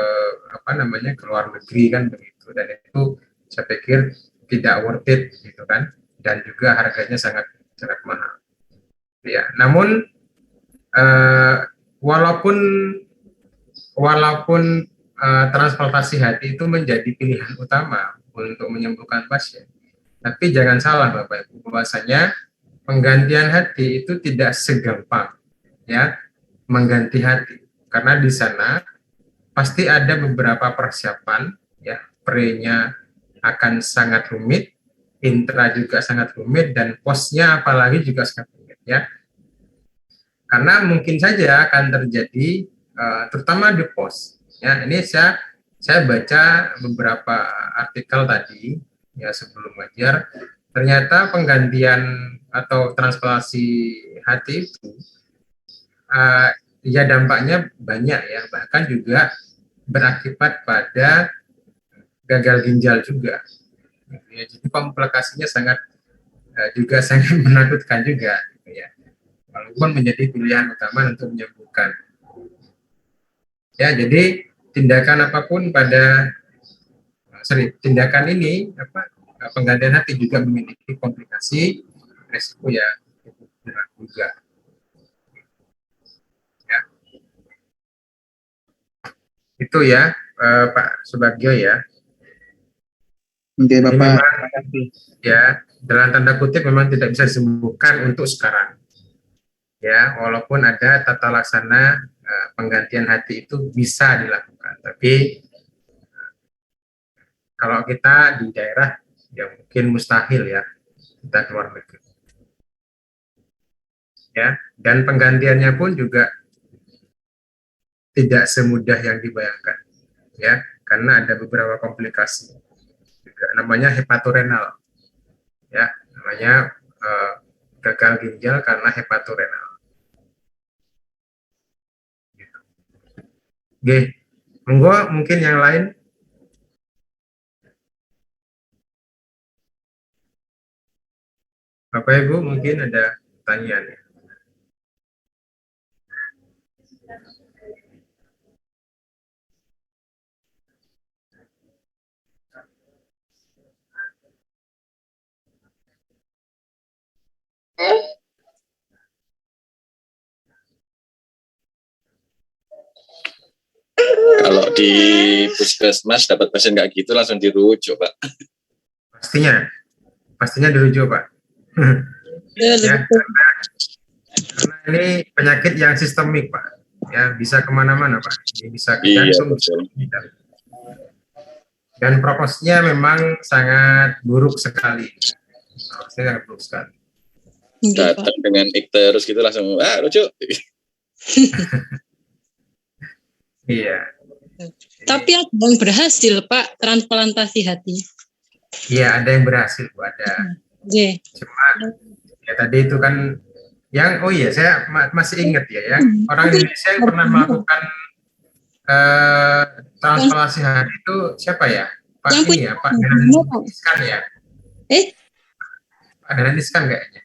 Speaker 2: ke luar negeri kan begitu, dan itu saya pikir tidak worth it gitu kan, dan juga harganya sangat mahal ya. Namun walaupun transplantasi hati itu menjadi pilihan utama untuk menyembuhkan pasien, tapi jangan salah Bapak Ibu, bahwasanya penggantian hati itu tidak segampang ya mengganti hati, karena di sana pasti ada beberapa persiapan ya, pre-nya akan sangat rumit, intra juga sangat rumit, dan postnya apalagi juga sangat rumit ya, karena mungkin saja akan terjadi terutama di post ya. Ini saya baca beberapa artikel tadi ya sebelum ngajar, ternyata penggantian atau transplantasi hati itu ya dampaknya banyak ya, bahkan juga berakibat pada gagal ginjal juga ya. Jadi komplikasinya sangat menakutkan juga ya, walaupun menjadi pilihan utama untuk menyembuhkan ya. Jadi tindakan apapun tindakan ini penggantian hati juga memiliki komplikasi, resiko ya cukup berat juga. Itu ya Pak Subagio ya.
Speaker 7: Oke Bapak.
Speaker 2: Memang, ya dalam tanda kutip memang tidak bisa disembuhkan untuk sekarang ya, walaupun ada tata laksana penggantian hati itu bisa dilakukan. Tapi kalau kita di daerah ya mungkin mustahil ya kita keluar negeri. Ya, dan penggantiannya pun juga tidak semudah yang dibayangkan. Ya, karena ada beberapa komplikasi. Juga namanya hepatorenal. Ya, namanya gagal ginjal karena hepatorenal. Gitu. Oke, monggo mungkin yang lain. Bapak Ibu mungkin ada pertanyaan.
Speaker 3: Kalau di puskesmas dapat pasien kayak gitu langsung dirujuk, Pak.
Speaker 2: Pastinya dirujuk, Pak. Ya, karena ini penyakit yang sistemik, Pak. Ya, bisa kemana-mana, Pak. Ini bisa ke jantung, bisa. Dan prognosnya memang sangat buruk sekali. Sangat buruk sekali.
Speaker 3: Datang dengan ikterus gitu langsung, rujuk.
Speaker 2: Iya.
Speaker 8: Tapi ada yang berhasil, Pak, transplantasi hati.
Speaker 2: Iya, ada yang berhasil, Bu, ada. Cuma ya tadi itu kan yang saya masih ingat ya, orang Indonesia yang pernah melakukan transplantasi hati itu siapa ya? Pak yang ini ya, Pak Dahlan Iskan ya. Pak Dahlan Iskan kayaknya.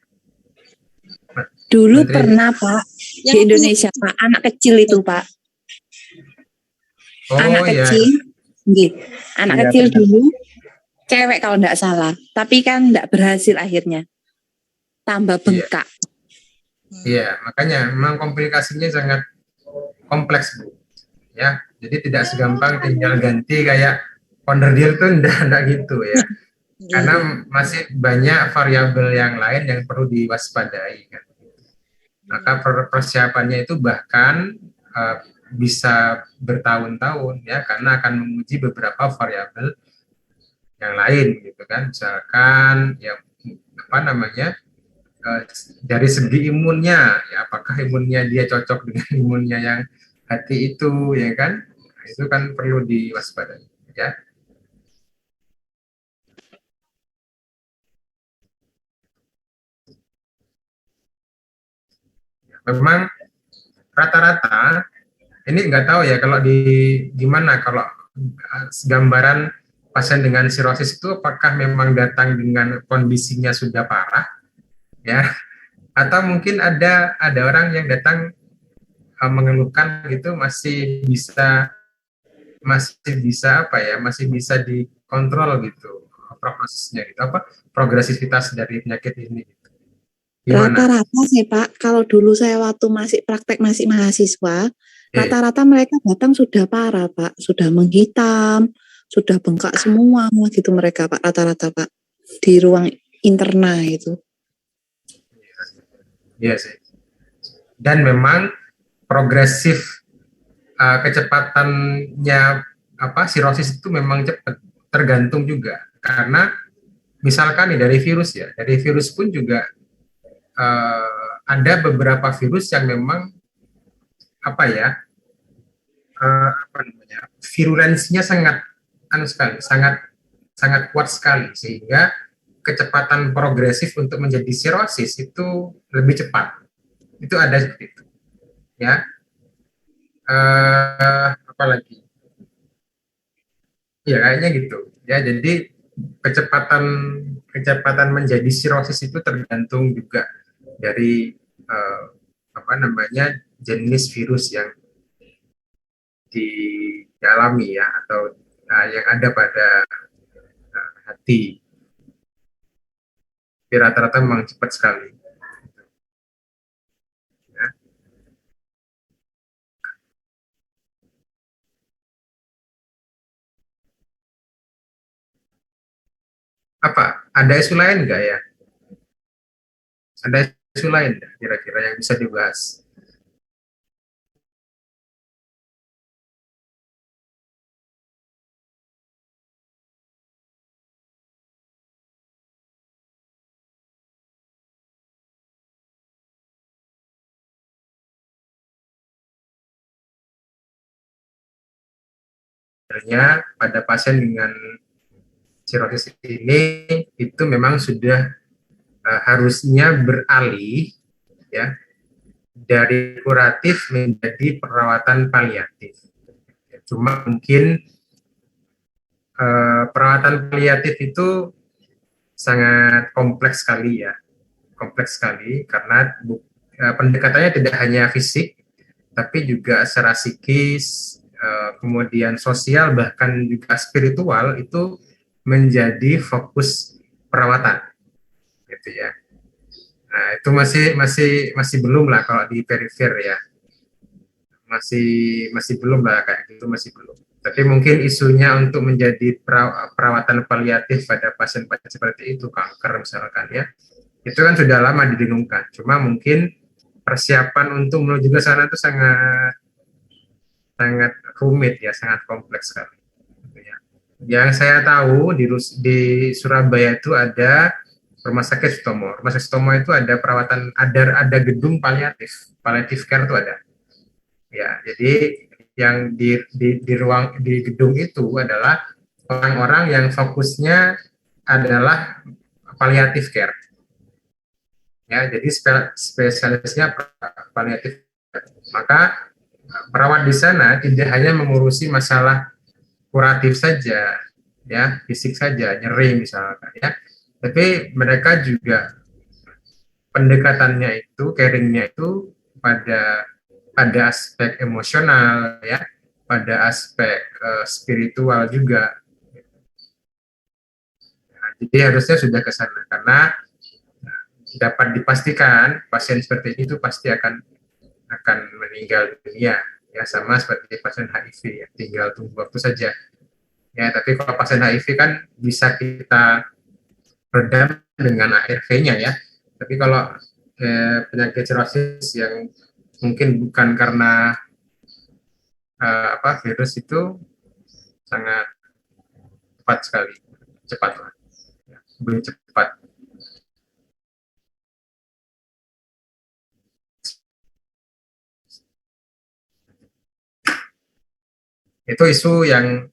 Speaker 9: Dulu pernah, Pak, di Indonesia, Pak, anak kecil itu, Pak. Anak kecil, anak kecil dulu, cewek kalau enggak salah, tapi kan enggak berhasil akhirnya, tambah bengkak.
Speaker 2: Iya, makanya memang komplikasinya sangat kompleks, Bu. Ya, jadi tidak segampang tinggal ganti kayak founder deal tuh enggak gitu ya. Karena masih banyak variabel yang lain yang perlu diwaspadai kan. Maka persiapannya itu bahkan bisa bertahun-tahun ya, karena akan menguji beberapa variabel yang lain gitu kan, misalkan ya dari segi imunnya ya, apakah imunnya dia cocok dengan imunnya yang hati itu ya kan, itu kan perlu diwaspadai ya. Memang rata-rata ini nggak tahu ya kalau di mana, kalau gambaran pasien dengan sirosis itu apakah memang datang dengan kondisinya sudah parah ya, atau mungkin ada orang yang datang mengeluhkan gitu masih bisa dikontrol gitu prognosisnya gitu, progresivitas dari penyakit ini gitu.
Speaker 9: Rata-rata sih, Pak, kalau dulu saya waktu masih praktek masih mahasiswa, rata-rata mereka datang sudah parah, Pak, sudah menghitam, sudah bengkak semua gitu mereka, Pak, rata-rata, Pak, di ruang interna itu.
Speaker 2: Iya sih. Dan memang progresif kecepatannya sirosis itu memang cepat, tergantung juga karena misalkan nih dari virus pun juga ada beberapa virus yang memang virulensinya sangat kuat sekali, sehingga kecepatan progresif untuk menjadi sirosis itu lebih cepat. Itu ada seperti itu ya. Apalagi ya kayaknya gitu ya, jadi kecepatan menjadi sirosis itu tergantung juga dari jenis virus yang dialami ya, atau yang ada pada hati. Tapi rata-rata memang cepat sekali. Ya. Ada isu lain nggak ya? Ada isu lain kira-kira yang bisa dibahas? sebenarnya pada pasien dengan sirosis ini itu memang sudah harusnya beralih ya dari kuratif menjadi perawatan paliatif. Cuma mungkin perawatan paliatif itu sangat kompleks sekali ya, kompleks sekali karena pendekatannya tidak hanya fisik, tapi juga secara psikis, kemudian sosial, bahkan juga spiritual itu menjadi fokus perawatan, gitu ya. Nah, itu masih belum lah kalau di perifer ya, masih belum lah kayak gitu, masih belum. Tapi mungkin isunya untuk menjadi perawatan paliatif pada pasien-pasien seperti itu, kanker misalkan ya, itu kan sudah lama didengungkan. Cuma mungkin persiapan untuk menuju ke sana itu sangat rumit ya, sangat kompleks sekali. Yang saya tahu di Surabaya itu ada Rumah Sakit Sutomo. Rumah Sakit Sutomo itu ada perawatan, ada gedung paliatif care itu ada. Ya, jadi yang di gedung itu adalah orang-orang yang fokusnya adalah paliatif care. Ya, jadi spesialisnya paliatif. Maka perawat di sana tidak hanya mengurusi masalah kuratif saja, ya, fisik saja, nyeri misalkan, ya, tapi mereka juga pendekatannya itu, caringnya itu pada aspek emosional, ya, pada aspek spiritual juga. Nah, jadi harusnya sudah ke sana karena dapat dipastikan pasien seperti itu pasti akan meninggal dunia. Ya, sama seperti pasien HIV ya, tinggal tunggu waktu saja. Ya, tapi kalau pasien HIV kan bisa kita redam dengan ARV-nya ya. Tapi kalau penyakit sirosis yang mungkin bukan karena virus itu sangat cepat sekali, cepat lah, ya, lebih cepat. Itu isu yang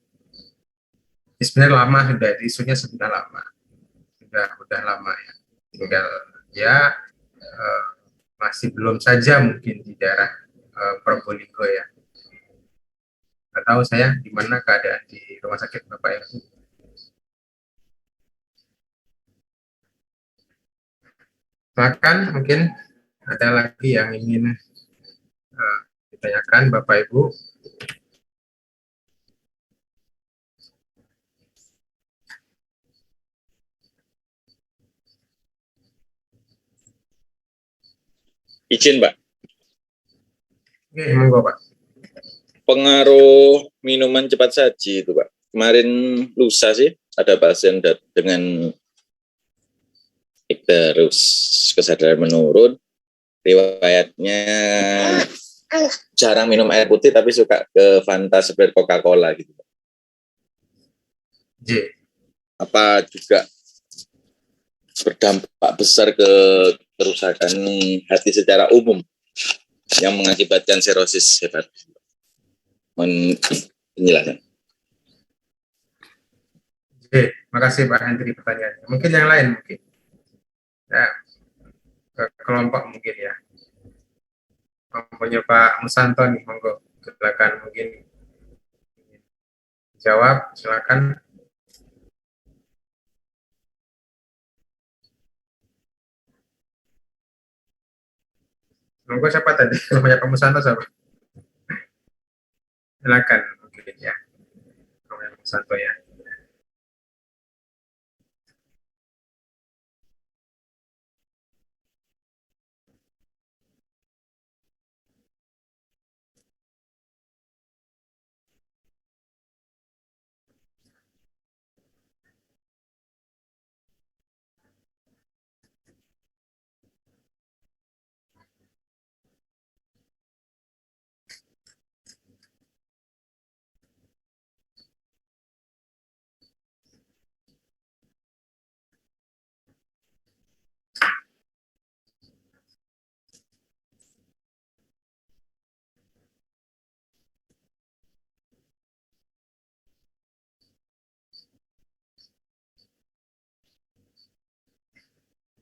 Speaker 2: sebenarnya lama, sudah isunya sudah lama, sudah lama ya, tinggal ya masih belum saja mungkin di daerah Probolinggo ya. Nggak tahu saya di mana keadaan di rumah sakit Bapak Ibu. Bahkan mungkin ada lagi yang ingin ditanyakan Bapak Ibu.
Speaker 3: Izin, Pak.
Speaker 2: Oke, monggo Pak.
Speaker 3: Pengaruh minuman cepat saji itu, Pak. Kemarin lusa sih ada pasien dengan terus kesadaran menurun, riwayatnya jarang minum air putih tapi suka ke Fanta seperti Coca-Cola gitu.
Speaker 2: J.
Speaker 3: Apa juga berdampak besar ke kerusakan hati secara umum yang mengakibatkan sirosis hepatis. Penjelasan.
Speaker 2: Oke, makasih Pak Hendri pertanyaannya. Mungkin yang lain mungkin. Ya, ke kelompok mungkin ya. Punya Pak Musanto nih, monggo. Silakan mungkin jawab, silakan. Monggo siapa tadi? Namanya Pak Musanto siapa? Silakan mungkin ya. Namanya Pak Musanto ya.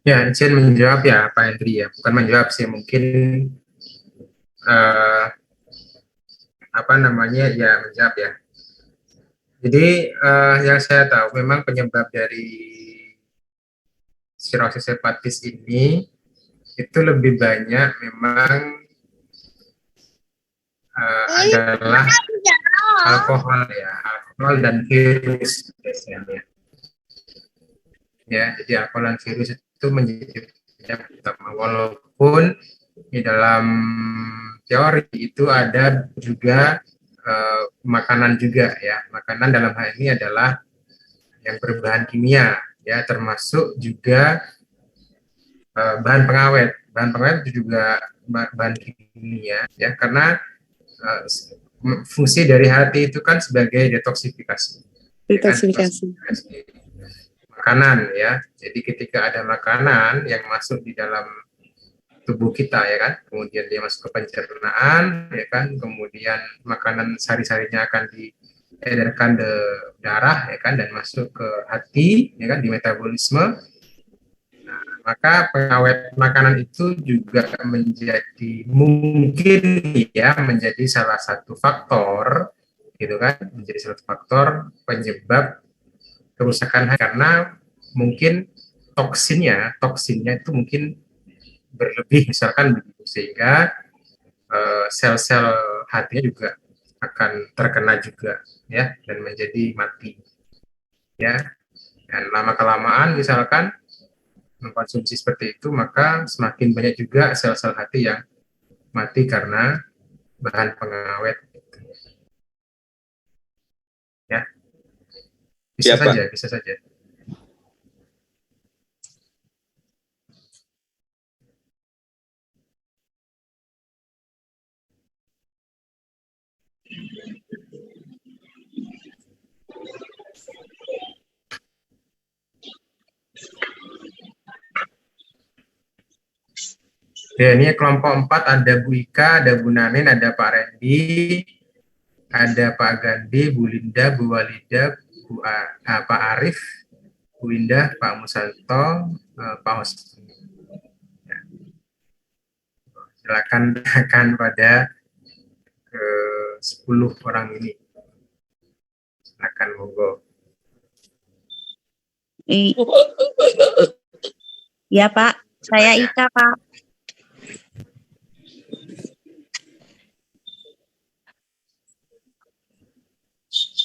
Speaker 2: Ya, izin menjawab ya Pak Hendri ya, bukan menjawab sih, mungkin eh, apa namanya ya menjawab ya. Jadi yang saya tahu memang penyebab dari sirosis hepatis ini itu lebih banyak memang adalah alkohol ya, alkohol dan virus biasanya. Ya, jadi alkohol dan virus itu menjadi penyebab utama. Walaupun di dalam teori itu ada juga makanan juga ya. Makanan dalam hal ini adalah yang berbahan kimia ya, termasuk juga bahan pengawet. Bahan pengawet itu juga bahan kimia ya, karena fungsi dari hati itu kan sebagai detoksifikasi.
Speaker 9: Detoksifikasi.
Speaker 2: Makanan ya. Jadi ketika ada makanan yang masuk di dalam tubuh kita ya kan, kemudian dia masuk ke pencernaan ya kan, kemudian makanan sari-sarinya akan diedarkan ke darah ya kan, dan masuk ke hati ya kan, di metabolisme. Nah, maka pengawet makanan itu juga menjadi mungkin ya menjadi salah satu faktor gitu kan, menjadi salah satu faktor penyebab kerusakan hati, karena mungkin toksinnya itu mungkin berlebih misalkan begitu, sehingga sel-sel hatinya juga akan terkena juga ya, dan menjadi mati ya. Dan lama kelamaan misalkan mengkonsumsi seperti itu, maka semakin banyak juga sel-sel hati yang mati karena bahan pengawet ya. Bisa
Speaker 3: Siapa?
Speaker 2: saja, bisa saja. Ya, ini kelompok 4 ada Bu Ika, ada Bu Nanin, ada Pak Randy, ada Pak Gandhi, Bu Linda, Bu Walida, Pak Arif, Bu Indah, Pak Musanto, Pak Hos. Ya. Silakan tanyakan pada ke 10 orang ini. Silakan monggo.
Speaker 10: Ya Pak, saya Ika Pak.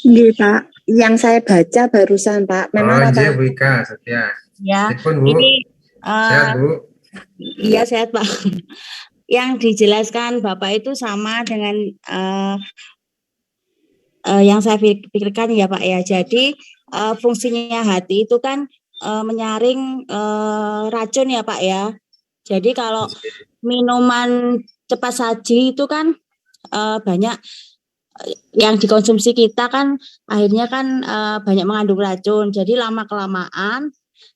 Speaker 9: Nggih, Pak. Yang saya baca barusan, Pak. Memang
Speaker 2: iya, Bu Ika, Setia.
Speaker 10: Ya,
Speaker 2: Telepon, Bu.
Speaker 10: ini
Speaker 2: Sehat, Bu.
Speaker 10: Iya, sehat, Pak. Yang dijelaskan Bapak itu sama dengan yang saya pikirkan ya Pak ya. Jadi fungsinya hati itu kan menyaring racun ya Pak ya. Jadi kalau minuman cepat saji itu kan banyak yang dikonsumsi kita kan akhirnya kan banyak mengandung racun. Jadi lama kelamaan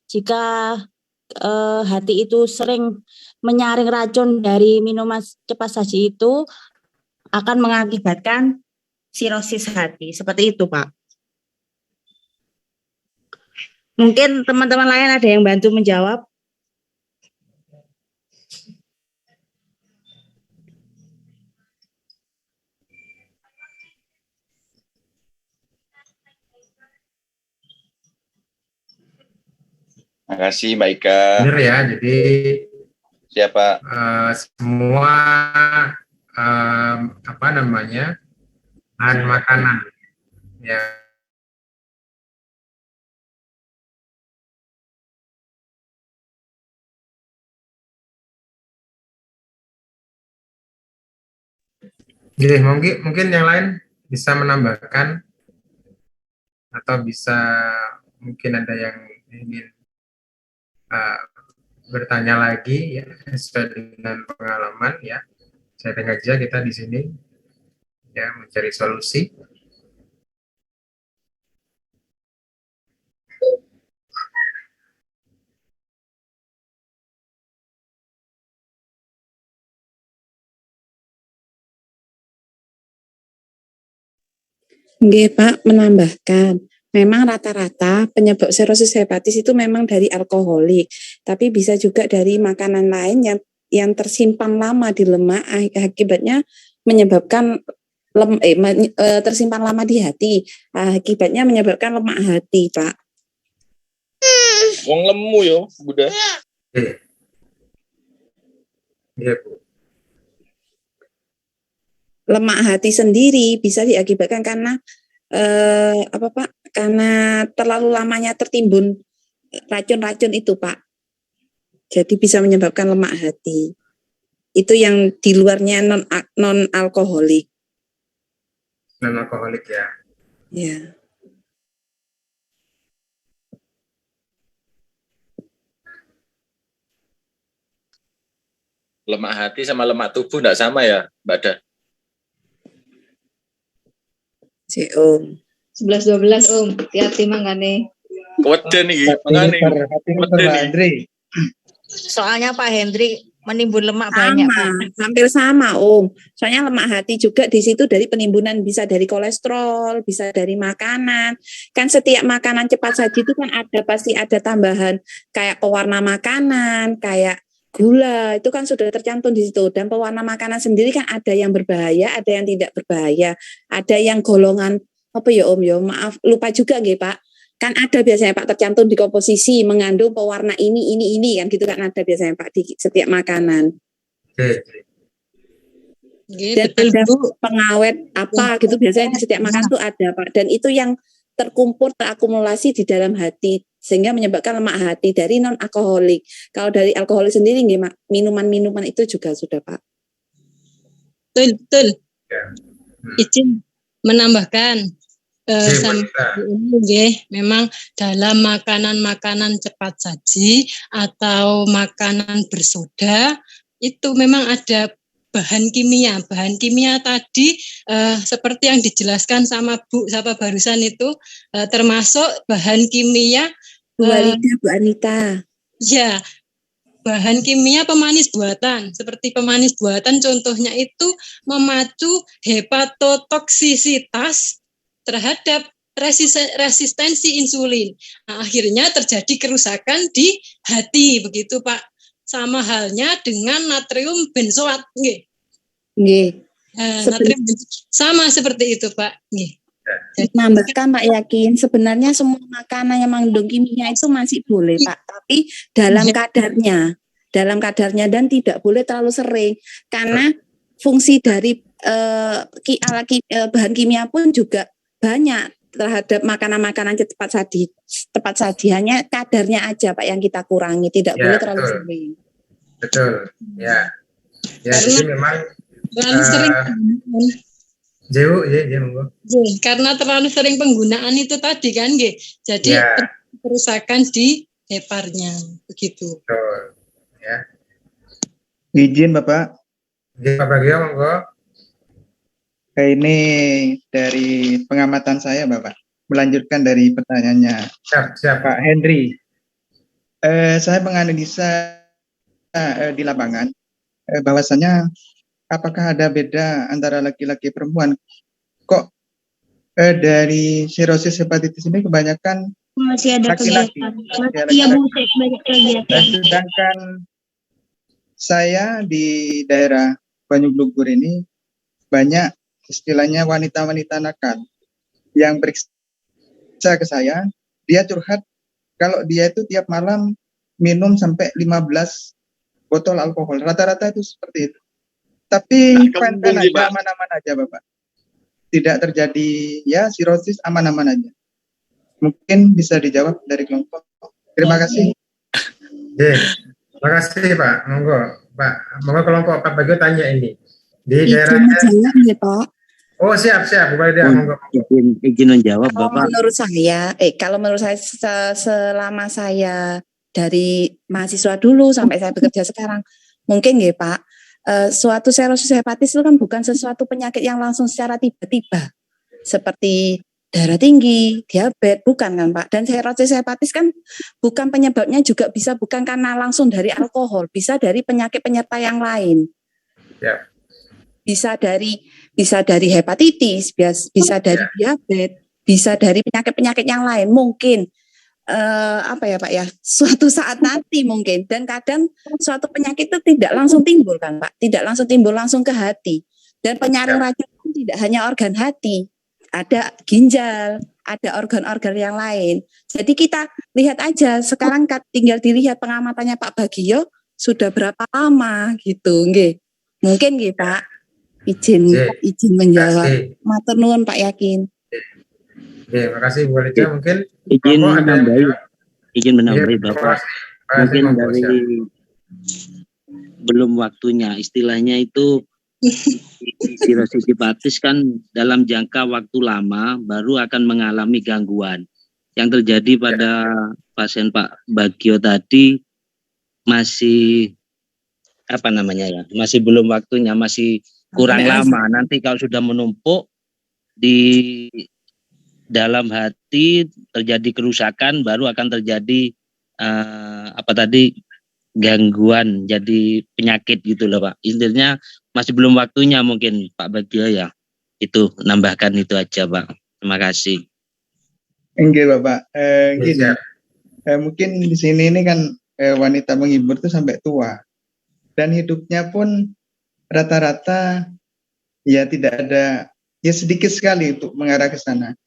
Speaker 10: jika hati itu sering menyaring racun dari minuman cepat saji itu akan mengakibatkan sirosis hati. Seperti itu Pak. Mungkin teman-teman lain ada yang bantu menjawab.
Speaker 3: Makasih Mbak Ika.
Speaker 2: Benar ya, jadi
Speaker 3: Siapa?
Speaker 2: Semua apa namanya, bahan makanan ya jadi mungkin yang lain bisa menambahkan atau bisa mungkin ada yang ingin bertanya lagi ya sesuai dengan pengalaman ya. Saya aja kita di sini ya mencari solusi.
Speaker 9: Nggih, Pak, menambahkan Memang rata-rata penyebab sirosis hepatis itu memang dari alkoholik, tapi bisa juga dari makanan lain yang tersimpan lama di lemak, akibatnya menyebabkan tersimpan lama di hati, akibatnya menyebabkan lemak hati, Pak.
Speaker 3: Wong lemu yo, Bunda.
Speaker 2: Iya, Bu.
Speaker 9: Lemak hati sendiri bisa diakibatkan karena apa Pak? Karena terlalu lamanya tertimbun racun-racun itu, Pak. Jadi bisa menyebabkan lemak hati. Itu yang di luarnya non alkoholik.
Speaker 2: Non alkoholik ya.
Speaker 9: Ya.
Speaker 3: Lemak hati sama lemak tubuh enggak sama ya, Mbak Da?
Speaker 9: Si Om.
Speaker 8: 11-12 Om, hati-hati mangane.
Speaker 3: Keweden iki, mangane.
Speaker 7: Hendri.
Speaker 10: Soalnya Pak Hendri menimbun lemak banyak, Pak.
Speaker 9: Hampir sama, Om. Soalnya lemak hati juga di situ dari penimbunan, bisa dari kolesterol, bisa dari makanan. Kan setiap makanan cepat saji itu kan pasti ada tambahan kayak pewarna makanan, kayak gula, itu kan sudah tercantum di situ. Dan pewarna makanan sendiri kan ada yang berbahaya, ada yang tidak berbahaya. Ada yang golongan apa ya Om ya, maaf lupa juga nggih Pak. Kan ada biasanya Pak tercantum di komposisi mengandung pewarna ini kan gitu kan ada biasanya Pak di setiap makanan. Dan ada pengawet apa gitu biasanya di setiap makanan tuh ada Pak. Dan itu yang terkumpul terakumulasi di dalam hati sehingga menyebabkan lemak hati dari non alkoholik. Kalau dari alkoholik sendiri minuman-minuman itu juga sudah Pak.
Speaker 8: Betul. Izin menambahkan memang dalam makanan-makanan cepat saji atau makanan bersoda itu memang ada bahan kimia. Bahan kimia tadi seperti yang dijelaskan sama Bu Sapa barusan itu termasuk bahan kimia
Speaker 9: Bu Anita.
Speaker 8: Ya, bahan kimia pemanis buatan. Seperti pemanis buatan contohnya itu memacu hepatotoksisitas terhadap resistensi insulin. Nah, akhirnya terjadi kerusakan di hati begitu Pak. Sama halnya dengan natrium benzoat, nggih.
Speaker 9: Nggih.
Speaker 8: Natrium sama seperti itu, Pak. Nggih.
Speaker 9: Menambahkan Pak Yakin, sebenarnya semua makanan yang mengandung kimia itu masih boleh Pak, tapi dalam kadarnya dan tidak boleh terlalu sering, karena fungsi dari bahan kimia pun juga banyak terhadap makanan-makanan cepat saji, hanya kadarnya aja Pak yang kita kurangi, tidak boleh terlalu sering.
Speaker 2: Betul, ya. Ya, jadi memang
Speaker 8: terlalu sering. Karena terlalu sering penggunaan itu tadi kan, nggih. Jadi kerusakan di heparnya, begitu.
Speaker 2: Betul. Ya.
Speaker 7: Izin Bapak.
Speaker 2: Izin Pak Bagio, monggo.
Speaker 7: Ini dari pengamatan saya Bapak. Melanjutkan dari pertanyaannya.
Speaker 2: Siap.
Speaker 7: Pak Hendri. Saya menganalisa di lapangan bahwasanya apakah ada beda antara laki-laki perempuan? Kok dari sirosis hepatitis ini kebanyakan
Speaker 10: masih ada
Speaker 7: laki-laki.
Speaker 10: Iya Bu, banyak kegiatan.
Speaker 7: Sedangkan saya di daerah Banyuglugur ini banyak istilahnya wanita-wanita nakal yang periksa ke saya, dia curhat kalau dia itu tiap malam minum sampai 15 botol alkohol. Rata-rata itu seperti itu. Tapi aman-aman aja Bapak. Tidak terjadi ya sirosis, aman-aman aja. Mungkin bisa dijawab dari kelompok. Terima kasih.
Speaker 2: Terima kasih Pak. Monggo kelompok Pak Bagio tanya ini. Di daerahnya
Speaker 9: Pak.
Speaker 2: Oh siap Bu Bagio, monggo.
Speaker 11: Izin menjawab Bapak.
Speaker 9: Kalau menurut saya selama saya dari mahasiswa dulu sampai saya bekerja sekarang, mungkin nggih Pak, suatu sirosis hepatis itu kan bukan sesuatu penyakit yang langsung secara tiba-tiba seperti darah tinggi, diabetes, bukan kan Pak. Dan sirosis hepatis kan bukan penyebabnya juga bisa bukan karena langsung dari alkohol, bisa dari penyakit penyerta yang lain. Bisa dari hepatitis, bisa dari diabetes, bisa dari penyakit-penyakit yang lain mungkin apa ya Pak ya, suatu saat nanti mungkin. Dan kadang suatu penyakit itu tidak langsung timbul kan Pak, tidak langsung timbul langsung ke hati. Dan penyaring racun itu tidak hanya organ hati, ada ginjal, ada organ-organ yang lain. Jadi kita lihat aja sekarang tinggal dilihat pengamatannya Pak Bagio sudah berapa lama gitu, nggih. Mungkin nggih Pak, izin menjawab. Matur nuwun Pak Yakin.
Speaker 2: Oke, makasih Bu Alica. Mungkin
Speaker 11: izin menambahi Bapak. Mungkin dari belum waktunya, istilahnya itu sirosis hepatis kan dalam jangka waktu lama baru akan mengalami gangguan. Yang terjadi pada pasien Pak Bagio tadi masih apa namanya ya, masih belum waktunya, masih kurang lama. Nanti kalau sudah menumpuk di dalam hati terjadi kerusakan, baru akan terjadi gangguan, jadi penyakit gitu loh Pak. Intinya masih belum waktunya mungkin Pak Bagio ya. Itu nambahkan itu aja Pak. Terima kasih.
Speaker 7: Enggak Bapak. Gini, mungkin di sini ini kan wanita menghibur itu sampai tua, dan hidupnya pun rata-rata ya tidak ada, ya sedikit sekali untuk mengarah ke sana.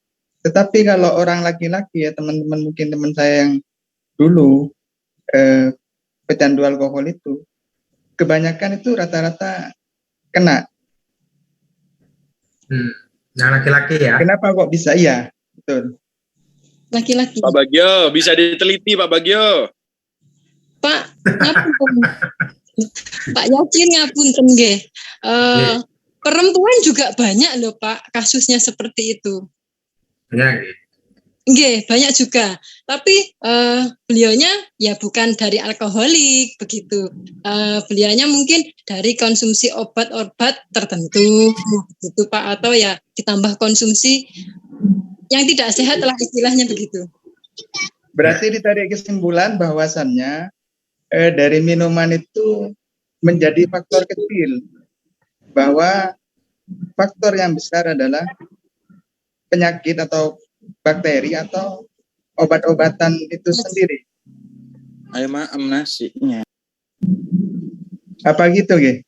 Speaker 7: Tetapi kalau orang laki-laki ya teman-teman, mungkin teman saya yang dulu pecandu alkohol itu, kebanyakan itu rata-rata kena.
Speaker 2: Yang laki-laki ya.
Speaker 7: Kenapa kok bisa? Iya, betul.
Speaker 8: Laki-laki.
Speaker 12: Pak Bagio, bisa diteliti Pak Bagio.
Speaker 8: Pak, ngapun. Pak Yakin ngapunten nggih. Perempuan juga banyak loh Pak kasusnya seperti itu.
Speaker 2: Banyak.
Speaker 8: Nggih, banyak juga. Tapi beliaunya ya bukan dari alkoholik begitu. Beliaunya mungkin dari konsumsi obat-obat tertentu gitu Pak, atau ya ditambah konsumsi yang tidak sehat lah istilahnya begitu.
Speaker 7: Berarti ditarik kesimpulan bahwasannya dari minuman itu menjadi faktor kecil, bahwa faktor yang besar adalah penyakit atau bakteri atau obat-obatan itu sendiri.
Speaker 11: Ayo maam nasinya.
Speaker 7: Apa gitu, Ge?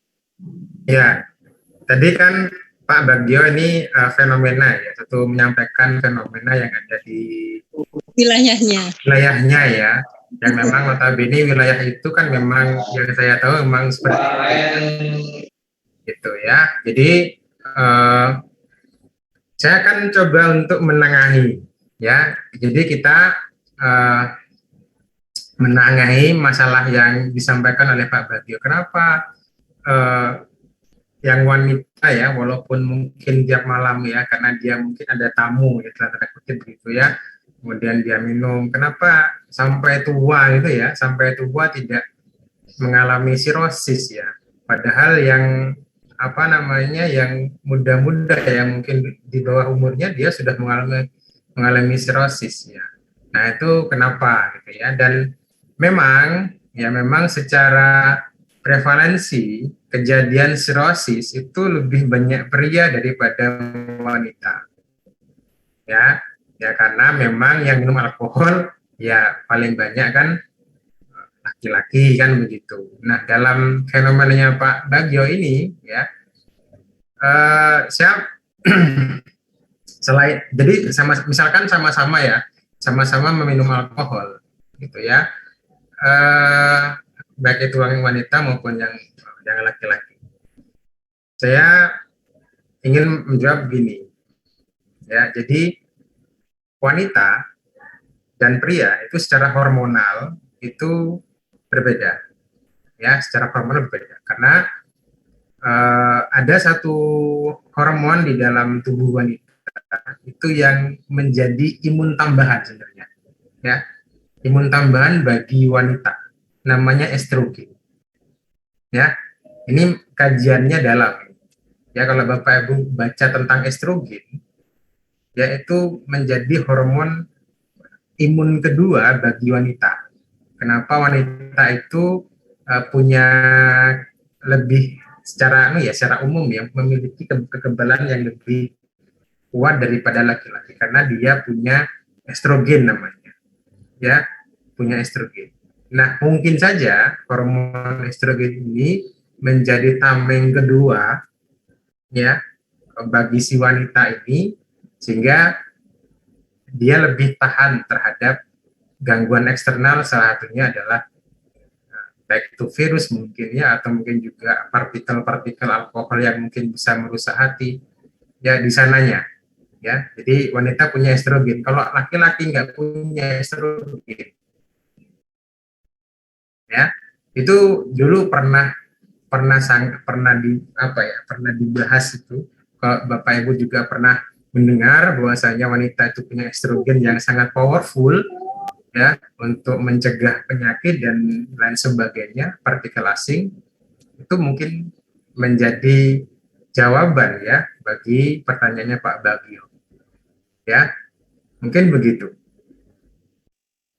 Speaker 2: Ya, tadi kan Pak Bagio ini fenomena ya, satu menyampaikan fenomena yang ada di wilayahnya ya, yang memang notabene wilayah itu kan memang yang saya tahu memang seperti itu ya. Jadi saya akan coba untuk menengahi ya. Jadi kita menengahi masalah yang disampaikan oleh Pak Bagio. Kenapa yang wanita ya, walaupun mungkin tiap malam ya, karena dia mungkin ada tamu ya, tanda kutip gitu ya, kemudian dia minum, kenapa sampai tua gitu ya, sampai tua tidak mengalami sirosis ya, padahal yang apa namanya, yang muda-muda ya, mungkin di bawah umurnya dia sudah mengalami sirosis ya. Nah itu kenapa gitu ya. Dan memang secara prevalensi kejadian sirosis itu lebih banyak pria daripada wanita ya karena memang yang minum alkohol ya paling banyak kan laki-laki kan begitu. Nah dalam fenomenanya Pak Bagio ini ya saya selain, jadi misalkan sama-sama meminum alkohol gitu ya, baik itu wanita maupun yang laki-laki. Saya ingin menjawab begini ya, jadi wanita dan pria itu secara hormonal itu berbeda ya, secara hormonal berbeda karena ada satu hormon di dalam tubuh wanita itu yang menjadi imun tambahan sebenarnya ya, imun tambahan bagi wanita, namanya estrogen ya. Ini kajiannya dalam ya, kalau Bapak Ibu baca tentang estrogen yaitu menjadi hormon imun kedua bagi wanita. Kenapa wanita itu punya lebih secara umum ya, memiliki kekebalan yang lebih kuat daripada laki-laki karena dia punya estrogen namanya, ya, punya estrogen. Nah, mungkin saja hormon estrogen ini menjadi tameng kedua, ya, bagi si wanita ini, sehingga dia lebih tahan terhadap gangguan eksternal, salah satunya adalah baik itu virus mungkin ya, atau mungkin juga partikel-partikel alkohol yang mungkin bisa merusak hati, ya, di sananya. Ya, jadi wanita punya estrogen. Kalau laki-laki nggak punya estrogen, ya, itu dulu pernah dibahas itu. Kalau Bapak Ibu juga pernah mendengar bahwasanya wanita itu punya estrogen yang sangat powerful, ya, untuk mencegah penyakit dan lain sebagainya, partikel asing. Itu mungkin menjadi jawaban ya bagi pertanyaannya Pak Bagio. Ya, mungkin begitu.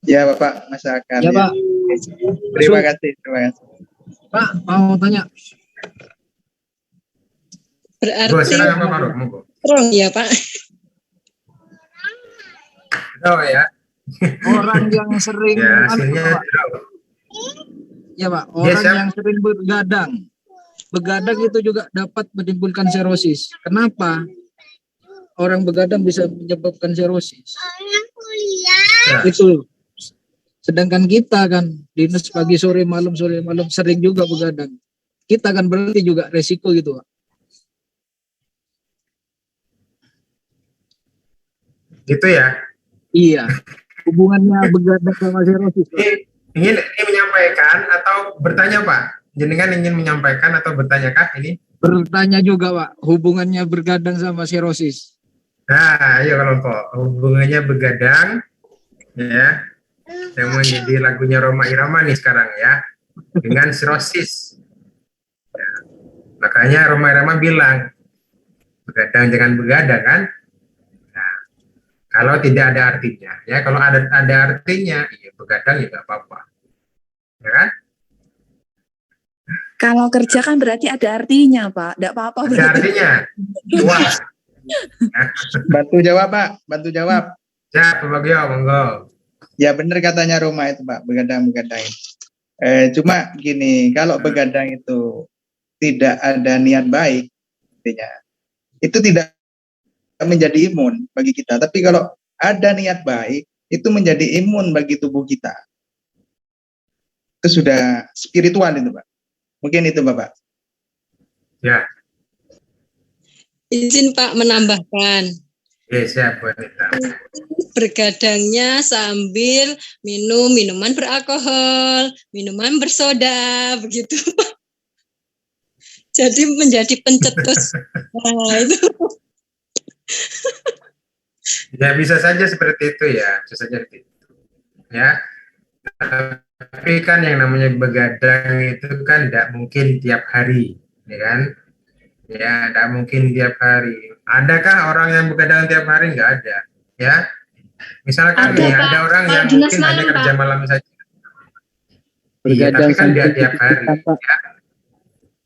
Speaker 7: Ya Bapak, masyarakat.
Speaker 1: Ya Pak.
Speaker 7: Terima kasih.
Speaker 1: Pak, mau tanya.
Speaker 8: Berarti
Speaker 2: Silakan Pak Maruf, monggo.
Speaker 8: strong ya Pak.
Speaker 2: Oh ya.
Speaker 1: Orang yang sering
Speaker 2: Ya, hasilnya
Speaker 1: ya Pak, orang yang sering begadang itu juga dapat menimbulkan serosis. Kenapa? Orang begadang bisa menyebabkan serosis.
Speaker 2: ya.
Speaker 1: Itu. Sedangkan kita kan dinas pagi sore malam sering juga begadang. Kita kan berarti juga resiko gitu, Pak.
Speaker 2: Gitu ya.
Speaker 1: Iya. Hubungannya begadang sama serosis.
Speaker 2: Ingin menyampaikan atau bertanya Pak? Jenengan ingin menyampaikan atau bertanyakah ini?
Speaker 1: Bertanya juga Pak, hubungannya begadang sama serosis.
Speaker 2: Nah, ayo kelompok. Hubungannya begadang, ya, yang menjadi lagunya Rhoma Irama nih sekarang ya, dengan sirosis. Ya. Makanya Rhoma Irama bilang, begadang jangan begadang kan? Nah, kalau tidak ada artinya, ya, kalau ada artinya, ya begadang ya nggak apa-apa, ya kan?
Speaker 9: Kalau kerja kan berarti ada artinya, Pak. Tidak apa-apa.
Speaker 2: Ada artinya. Wah.
Speaker 7: Bantu jawab, Pak. Bantu jawab.
Speaker 2: Ya, Pak Bagio, monggo.
Speaker 7: Ya benar katanya Roma itu, Pak. Begadang-begadang. Cuma gini, kalau begadang itu tidak ada niat baik, artinya itu tidak menjadi imun bagi kita. Tapi kalau ada niat baik, itu menjadi imun bagi tubuh kita. Itu sudah spiritual itu, Pak. Mungkin itu, Bapak.
Speaker 2: Ya.
Speaker 8: Izin Pak menambahkan.
Speaker 2: Ya, siap, wanita.
Speaker 8: Bergadangnya sambil minum minuman beralkohol, minuman bersoda, begitu. Jadi menjadi pencetus. Nah, itu.
Speaker 2: Ya, bisa saja seperti itu ya, bisa saja seperti itu. Ya. Tapi kan yang namanya begadang itu kan tidak mungkin tiap hari, ya kan? Ya, tidak mungkin tiap hari. Adakah orang yang begadang tiap hari? Nggak ada, ya. Misalkan nih, ada orang yang mungkin hanya kerja malam saja. Iya, tapi kan dia tiap hari. Ya.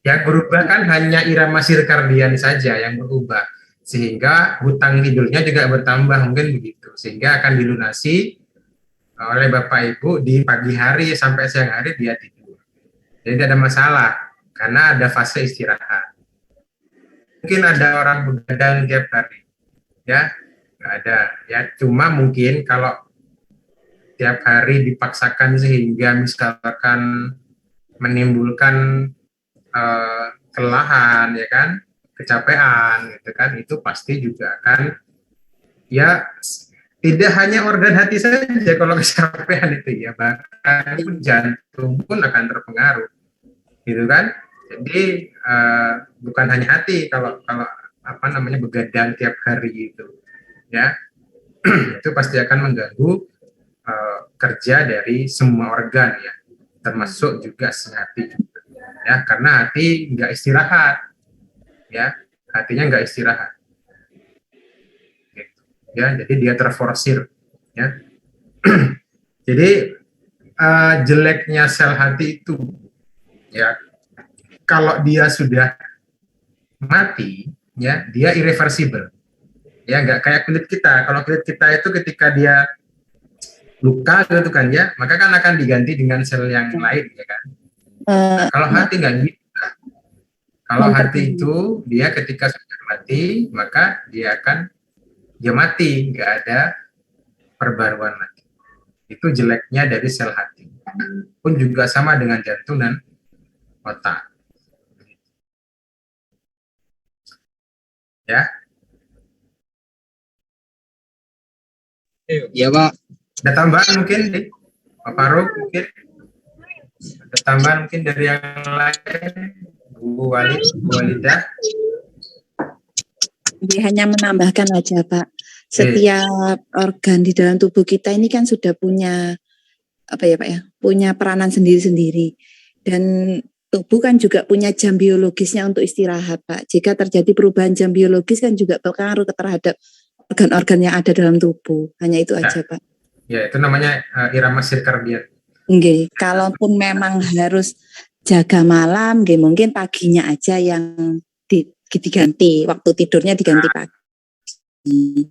Speaker 2: Yang berubah kan hanya irama sirkadian saja yang berubah. Sehingga hutang tidurnya juga bertambah, mungkin begitu. Sehingga akan dilunasi oleh Bapak Ibu di pagi hari sampai siang hari dia tidur. Jadi tidak ada masalah, karena ada fase istirahat. Mungkin ada orang begadang tiap hari, ya, nggak ada. Ya, cuma mungkin kalau tiap hari dipaksakan sehingga misalkan menimbulkan kelelahan, ya kan, kecapean, gitu kan, itu pasti juga akan, ya, tidak hanya organ hati saja kalau kecapean itu ya, bahkan jantung pun akan terpengaruh, gitu kan. Jadi bukan hanya hati kalau apa namanya begadang tiap hari itu, ya, itu pasti akan mengganggu kerja dari semua organ ya, termasuk juga si hati juga, ya, karena hati nggak istirahat, ya, hatinya nggak istirahat. Ya, jadi dia terforsir, ya. Jadi jeleknya sel hati itu, ya, kalau dia sudah mati, ya, dia irreversible, Ya, nggak kayak kulit kita. Kalau kulit kita itu ketika dia luka gitu kan ya, maka kan akan diganti dengan sel yang lain ya kan. Nah, kalau hati nggak gitu. Kalau hati itu dia ketika sudah mati, maka dia mati, nggak ada perbaruan lagi. Itu jeleknya dari sel hati. Pun juga sama dengan jantung dan otak. Ya.
Speaker 1: Ya Pak.
Speaker 2: Ada tambahan mungkin, Pak Faruk mungkin? Ada tambahan mungkin dari yang lain? Bu Walidah?
Speaker 9: Hanya menambahkan aja Pak, setiap organ di dalam tubuh kita ini kan sudah punya apa ya Pak ya, punya peranan sendiri-sendiri, dan tubuh kan juga punya jam biologisnya untuk istirahat Pak. Jika terjadi perubahan jam biologis kan juga berpengaruh terhadap organ-organ yang ada dalam tubuh. Hanya itu aja Pak.
Speaker 2: Ya, itu namanya irama sirkadian.
Speaker 9: Nggih, kalaupun memang harus jaga malam, nggih mungkin paginya aja yang diganti, waktu tidurnya diganti pagi.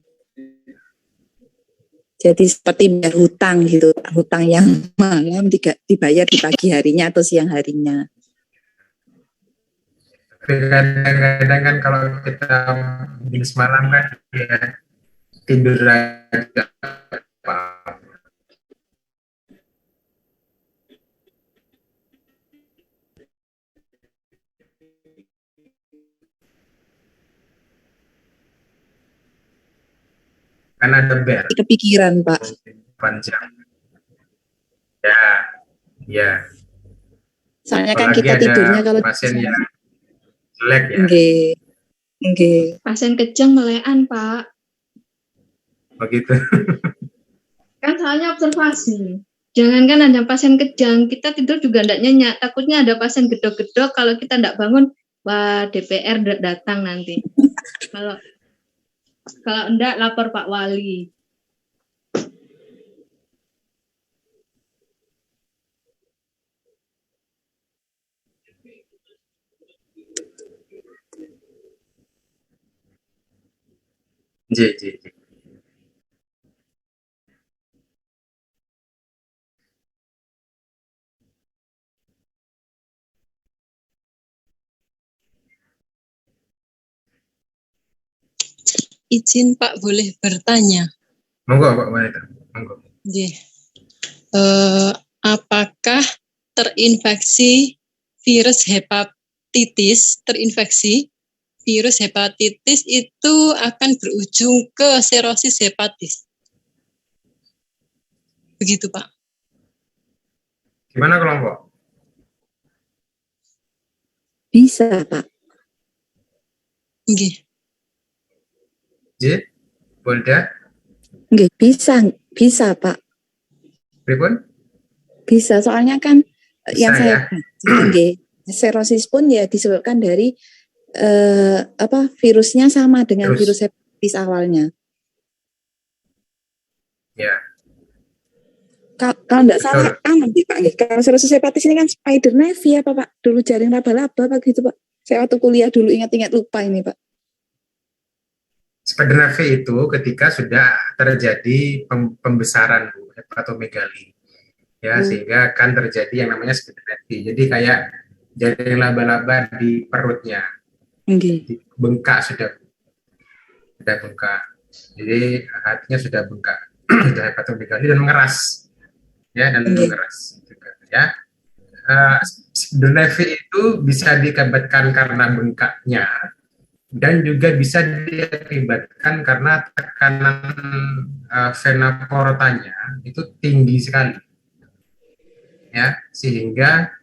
Speaker 9: Jadi seperti bayar hutang gitu, hutang yang malam dibayar di pagi harinya atau siang harinya.
Speaker 2: Kadang-kadang kan kalau kita jenis malam kan ya, tidur aja. Kan ada bel.
Speaker 9: Kepikiran Pak.
Speaker 2: Panjang. Ya, ya.
Speaker 9: Soalnya kan kita tidurnya kalau
Speaker 2: pasien yang jelek ya.
Speaker 9: Nggih.
Speaker 8: Pasien kejang melekan Pak.
Speaker 2: Begitu.
Speaker 8: Kan soalnya observasi. Jangankan ada pasien kejang, kita tidur juga tidak nyenyak. Takutnya ada pasien gedok-gedok, kalau kita tidak bangun, wah DPR datang nanti. Kalau enggak lapor Pak Wali.
Speaker 2: Ji.
Speaker 8: Izin Pak, boleh bertanya?
Speaker 2: Monggo Pak Wanita, monggo.
Speaker 8: Apakah terinfeksi virus hepatitis itu akan berujung ke serosis hepatis? Begitu Pak.
Speaker 2: Gimana kelompok?
Speaker 9: Bisa Pak.
Speaker 8: Nggih.
Speaker 2: Polda?
Speaker 9: Nggih, bisa Pak.
Speaker 2: Pripun?
Speaker 9: Bisa, soalnya kan yang saya
Speaker 2: ya?
Speaker 9: nggih, serosis pun ya disebabkan dari virusnya sama dengan virus hepatitis awalnya.
Speaker 2: Ya.
Speaker 9: Kalau enggak salah, nanti Pak, kalau serosis hepatis ini kan spider nevi apa Pak? Dulu jaring laba-laba Pak gitu Pak. Saya waktu kuliah dulu ingat-ingat lupa ini Pak.
Speaker 2: Spider nevi itu ketika sudah terjadi pembesaran hepatomegali. Ya, sehingga akan terjadi yang namanya spider nevi. Jadi kayak jaring laba-laba di perutnya. Bengkak sudah bengkak. Jadi hatinya sudah bengkak, sudah hepatomegali dan mengeras. Ya, dan mengeras juga ya. Spider nevi itu bisa diakibatkan karena bengkaknya, dan juga bisa diakibatkan karena tekanan vena portanya itu tinggi sekali, ya, sehingga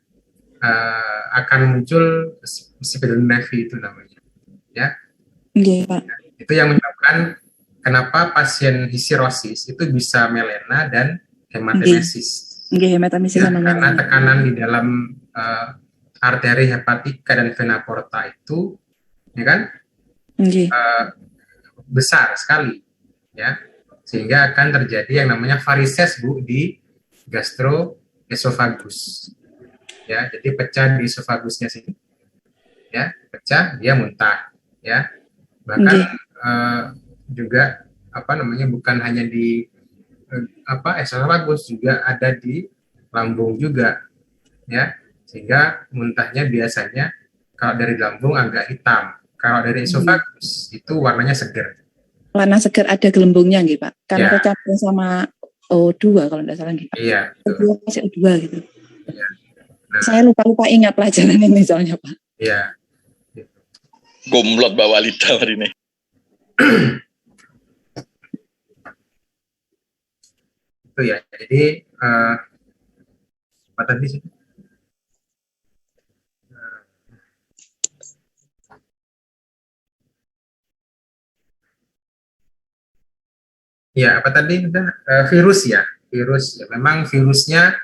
Speaker 2: akan muncul spider nevi itu namanya, ya.
Speaker 9: Pak.
Speaker 2: Itu yang menyebabkan kenapa pasien sirosis itu bisa melena dan hematemesis.
Speaker 9: Hematemesis
Speaker 2: Karena tekanan di dalam arteri hepatika dan vena porta itu, ya kan? Besar sekali, ya, sehingga akan terjadi yang namanya varises Bu di gastroesofagus, ya, jadi pecah di esofagusnya sini, ya, pecah, dia muntah, ya, bahkan juga bukan hanya di esophagus, juga ada di lambung juga ya, sehingga muntahnya biasanya kalau dari lambung agak hitam, kalau dari esophagus itu warnanya seger.
Speaker 9: Warna seger, ada gelembungnya gitu Pak, karena
Speaker 2: Ya.
Speaker 9: kecampur sama O2 kalau tidak salah gitu.
Speaker 2: Iya,
Speaker 9: O2 gitu.
Speaker 2: Iya. Nah,
Speaker 9: Saya lupa ingat pelajaran ini soalnya Pak.
Speaker 2: iya.
Speaker 12: Gomblot Mbak Walida hari ini.
Speaker 2: Itu ya. Jadi apa tadi sih? Ya, apa tadi? Virus ya. Virus ya. Memang virusnya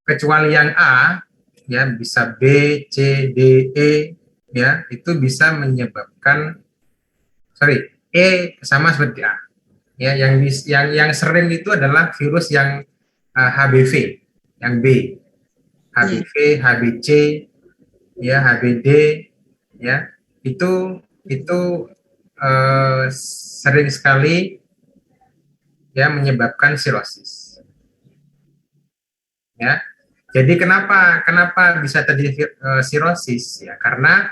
Speaker 2: kecuali yang A ya, bisa B, C, D, E ya, itu bisa menyebabkan E sama seperti A. Ya, yang sering itu adalah virus yang HBV, yang B. HBV, HBC, ya, HBD, ya. Itu sering sekali ya menyebabkan sirosis. Ya. Jadi kenapa bisa terjadi sirosis ya? Karena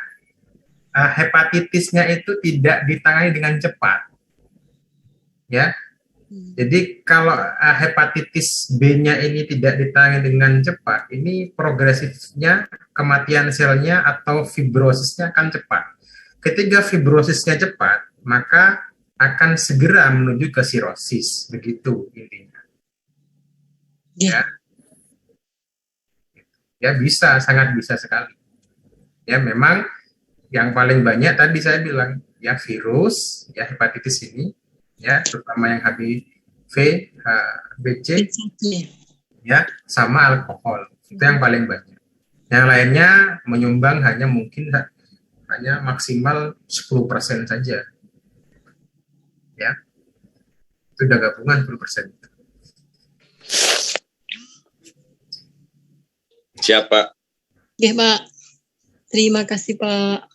Speaker 2: hepatitisnya itu tidak ditangani dengan cepat. Ya. Jadi kalau hepatitis B-nya ini tidak ditangani dengan cepat, ini progresifnya kematian selnya atau fibrosisnya akan cepat. Ketika fibrosisnya cepat, maka akan segera menuju ke sirosis, begitu intinya. Ya. Ya, sangat bisa sekali. Ya, memang yang paling banyak tadi saya bilang ya virus, ya hepatitis ini, ya terutama yang HBV, HBC, ya sama alkohol itu yang paling banyak. Yang lainnya menyumbang hanya maksimal 10% saja. Ya, itu udah gabungan 10%.
Speaker 12: Siapa?
Speaker 8: Oke, Pak. Terima kasih, Pak.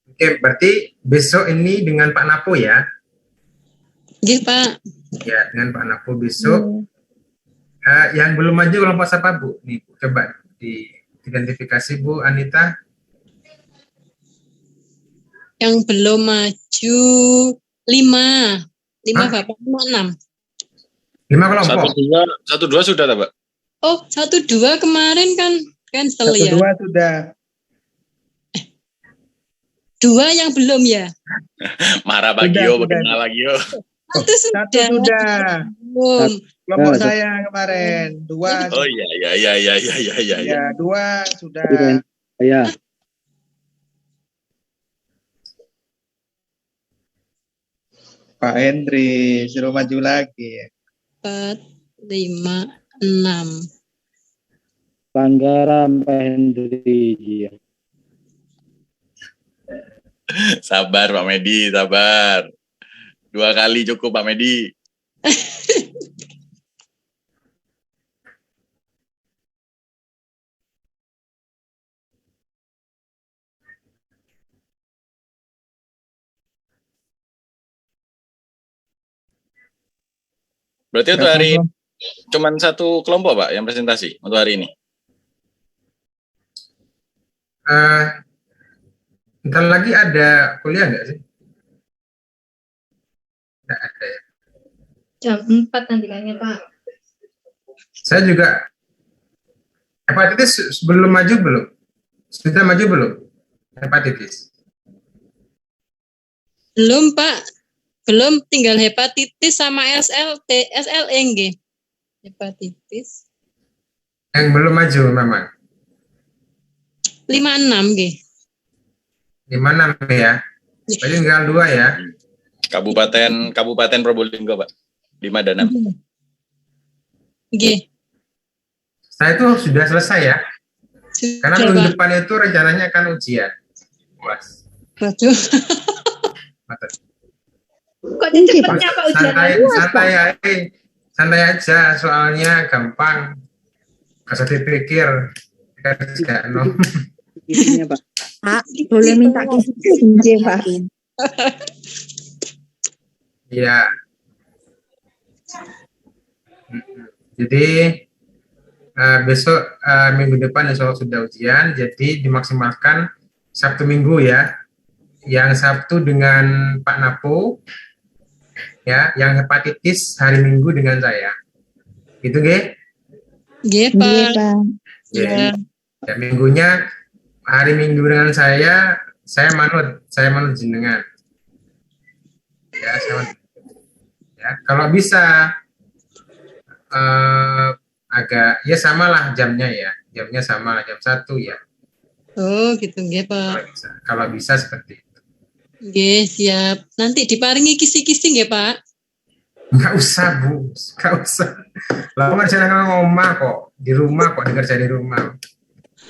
Speaker 2: Oke, berarti besok ini dengan Pak Napo ya?
Speaker 8: Oke, Pak.
Speaker 2: Ya, dengan Pak Napo besok. Yang belum maju kelompok siapa, Bu? Nih, coba diidentifikasi, Bu Anita.
Speaker 8: Yang belum maju 5. 5 Bapak, 6.
Speaker 2: 5 kelompok.
Speaker 12: 1-2 sudah, Pak?
Speaker 8: Oh, 1-2 kemarin kan cancel
Speaker 7: 1-2
Speaker 8: ya.
Speaker 7: sudah.
Speaker 8: 2 yang belum ya.
Speaker 12: Marah Bagio, bagaimana Bagio?
Speaker 8: 1 sudah. Belum.
Speaker 7: Kelompok saya kemarin 2.
Speaker 12: Oh iya.
Speaker 7: Ya, 2 sudah.
Speaker 5: Ya.
Speaker 7: Pak Hendri suruh maju lagi.
Speaker 8: 4, 5, 6.
Speaker 5: Pelanggaran Pak Hendri.
Speaker 12: Sabar Pak Medi, sabar. 2 kali cukup Pak Medi. Berarti untuk hari cuman 1 kelompok Pak yang presentasi untuk hari ini?
Speaker 2: Bentar lagi ada kuliah nggak sih? Nggak ada ya.
Speaker 8: Jam 4 nanti kayaknya, Pak.
Speaker 2: Saya juga hepatitis belum maju belum? Sudah maju belum? Hepatitis.
Speaker 8: Belum, Pak. Belum, tinggal hepatitis sama SLE nggih. Hepatitis.
Speaker 2: Yang belum maju memang.
Speaker 8: 56 nggih.
Speaker 2: 56 ya. Berarti tinggal 2 ya.
Speaker 12: Kabupaten Probolinggo, Pak. 5 dan 6.
Speaker 8: Nggih.
Speaker 2: Saya itu sudah selesai ya. Karena minggu depan itu rencananya akan ujian. Puas.
Speaker 8: Waduh. Kok cepetnya Pak ujian?
Speaker 2: Santai aja, soalnya gampang. Asal dipikir kerja no.
Speaker 9: Isinya Pak. Pak, boleh minta kisi Pak.
Speaker 2: Iya. Jadi besok minggu depan insya Allah sudah ujian, jadi dimaksimalkan Sabtu Minggu ya. Yang Sabtu dengan Pak Napo, ya, yang hepatitis hari Minggu dengan saya. Gitu, Ge?
Speaker 8: Nggih, Pak.
Speaker 2: Ya. Ya, minggunya hari Minggu dengan saya manut jenengan. Ya, ya, kalau bisa agak ya samalah jamnya ya. Jamnya samalah jam 1 ya.
Speaker 8: Oh, gitu nggih, Pak.
Speaker 2: Kalau bisa seperti itu.
Speaker 8: Nggih, siap. Nanti diparingi kisi-kisi nggih, Pak?
Speaker 2: Enggak usah, Bu. Enggak usah. Lah kok saya ngomong kok. Di rumah kok dikerja di rumah.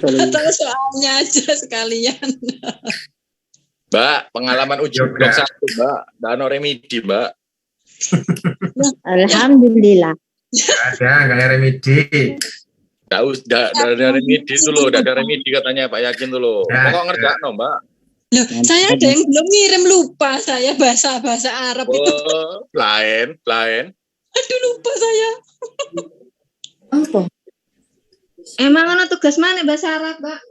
Speaker 8: Atau soalnya aja sekalian.
Speaker 12: Mbak, pengalaman uji blok 1, Mbak. Dano remedi, Mbak.
Speaker 10: Alhamdulillah.
Speaker 2: Enggak ada remedi.
Speaker 12: Enggak ada remedi tuh loh, enggak ada remedi katanya Pak Yakin tuh loh. Kok ngerjakno, Mbak?
Speaker 8: Loh, saya ada yang belum ngirim, lupa saya bahasa Arab itu.
Speaker 12: Oh, lain.
Speaker 8: Aduh, lupa saya.
Speaker 9: Apa?
Speaker 13: Emang ana tugas mana bahasa Arab, Pak?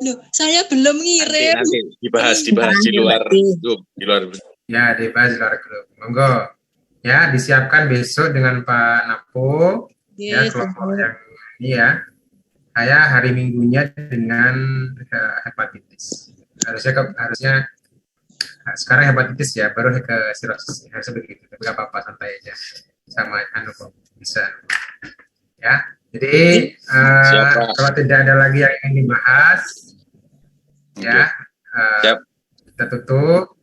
Speaker 8: Loh, saya belum ngirim.
Speaker 12: Nanti dibahas di luar grup,
Speaker 2: Ya, dibahas di luar grup. Monggo. Ya, disiapkan besok dengan Pak Napo. Ya, kelompok yang ini ya. Saya hari Minggunya dengan hepatitis. Harusnya sekarang hepatitis ya, baru ke sirosis. Harusnya begitu, tapi nggak apa-apa, santai aja. Sama kok bisa. Ya, jadi kalau tidak ada lagi yang ingin dibahas, ya, kita tutup.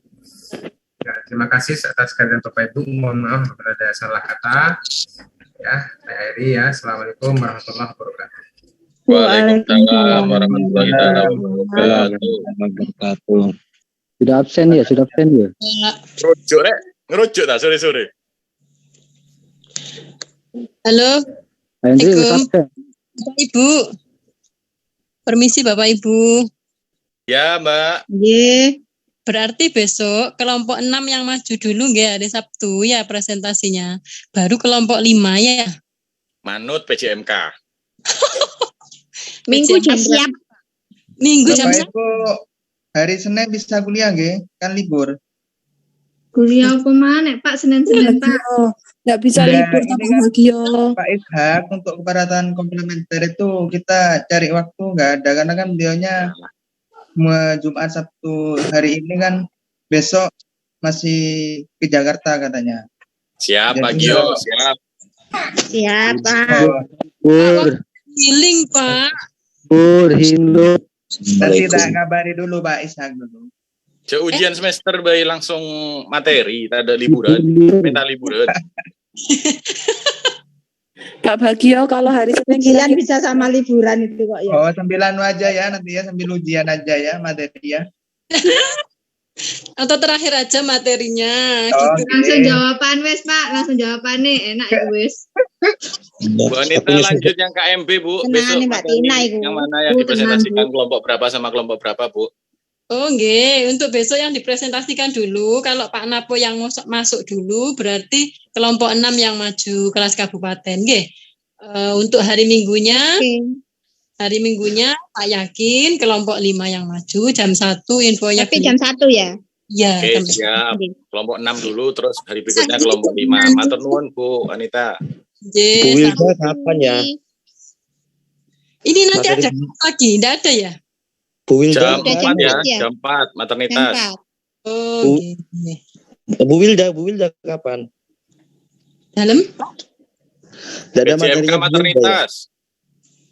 Speaker 2: Ya, terima kasih atas kehadiran Bapak Ibu. Mohon maaf kalau ada salah kata. Ya, saya akhiri ya. Assalamualaikum warahmatullahi wabarakatuh.
Speaker 12: Waalaikumsalam warahmatullahi wabarakatuh.
Speaker 14: Sudah absen ya?
Speaker 12: Ngerujuk tak sore-sore.
Speaker 8: Halo. Assalamualaikum. Bapak Ibu. Permisi Bapak Ibu.
Speaker 12: Ya, Mbak.
Speaker 8: Nggih. Berarti besok kelompok 6 yang maju dulu nggih, hari Sabtu ya presentasinya. Baru kelompok 5 ya.
Speaker 12: Manut PJMK.
Speaker 13: Minggu jam siap.
Speaker 8: Minggu jam
Speaker 7: siap. Hari Senin bisa kuliah nggih? Kan libur.
Speaker 13: Kuliah apa mana Pak? Senin Pak.
Speaker 9: Nggak bisa libur tapi Bagio.
Speaker 7: Pak Ishak, untuk kepadatan komplementer itu kita cari waktu nggak ada, karena kan beliaunya Jumat Sabtu hari ini kan, besok masih ke Jakarta katanya.
Speaker 12: Siap Pak Gio, siap.
Speaker 13: Siap Pak.
Speaker 8: Healing Pak.
Speaker 14: Hindo.
Speaker 7: Nanti kita kabari dulu Pak Ishak dulu.
Speaker 12: Ujian semester bayi langsung materi, tak ada liburan, minta liburan.
Speaker 9: Pak Bagio, kalau hari Senin
Speaker 13: Sembilan bisa sama liburan itu kok ya.
Speaker 7: Oh, 9 aja ya nanti ya, sambil ujian aja ya materi ya.
Speaker 8: Atau terakhir aja materinya.
Speaker 7: Oh,
Speaker 8: gitu.
Speaker 13: Langsung jawaban wes Pak, langsung jawaban nih, enak ya wes.
Speaker 12: Bu Anita lanjut yang KMB Bu, besok yang mana yang dipresentasikan kelompok berapa sama kelompok berapa Bu?
Speaker 8: Oh nggih, untuk besok yang dipresentasikan dulu. Kalau Pak Napo yang masuk dulu, berarti kelompok 6 yang maju kelas kabupaten. Nggih. Untuk hari Minggunya, Pak Yakin kelompok 5 yang maju jam 1 infonya.
Speaker 13: Tapi jam 1 ya?
Speaker 8: Iya.
Speaker 12: Oke, siap. Kelompok 6 dulu, terus hari berikutnya kelompok 5. Matur nuwun Bu Anita.
Speaker 14: Bu Wilda kapan ya?
Speaker 8: Ini nanti ada lagi, tidak ada ya?
Speaker 12: Jam 4 ya, jam 4 maternitas.
Speaker 8: Oh,
Speaker 14: Bu Wilda kapan?
Speaker 8: Dalam?
Speaker 12: PJMK maternitas.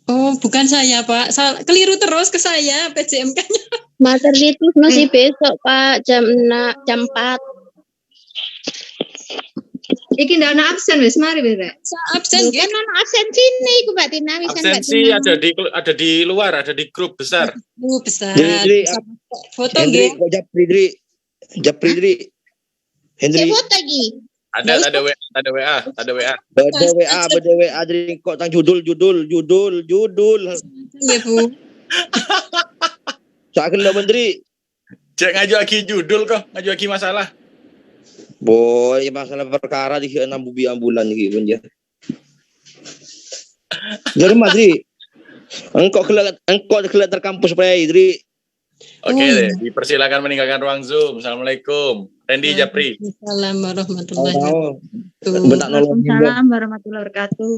Speaker 8: Oh, bukan saya Pak. Keliru terus ke saya PJMK-nya.
Speaker 13: Maternitas masih besok Pak, jam 4. Iki ndak ana absen wis mari wis rek.
Speaker 8: Absen
Speaker 13: kan ana absen sini iku Mbak Tina wis
Speaker 12: absensi ada di luar, ada di grup besar.
Speaker 8: Besar. Foto
Speaker 14: nggih. Japridri. Hendri.
Speaker 13: Foto iki.
Speaker 12: Ada WA.
Speaker 14: Beda WA dari kok tang judul.
Speaker 8: Ya Bu.
Speaker 14: Soalnya lo menteri.
Speaker 12: Cek ngaju lagi judul kok, ngaju lagi masalah.
Speaker 14: Boy, masalah perkara di 6 bulan gitu ya. Jadi Madri, engkau kelihatan kampus supaya Idri.
Speaker 12: Oke deh, dipersilakan meninggalkan ruang Zoom. Assalamualaikum. Randy Japri.
Speaker 8: Assalamualaikum warahmatullahi
Speaker 10: wabarakatuh. Waalaikumsalam warahmatullahi wabarakatuh.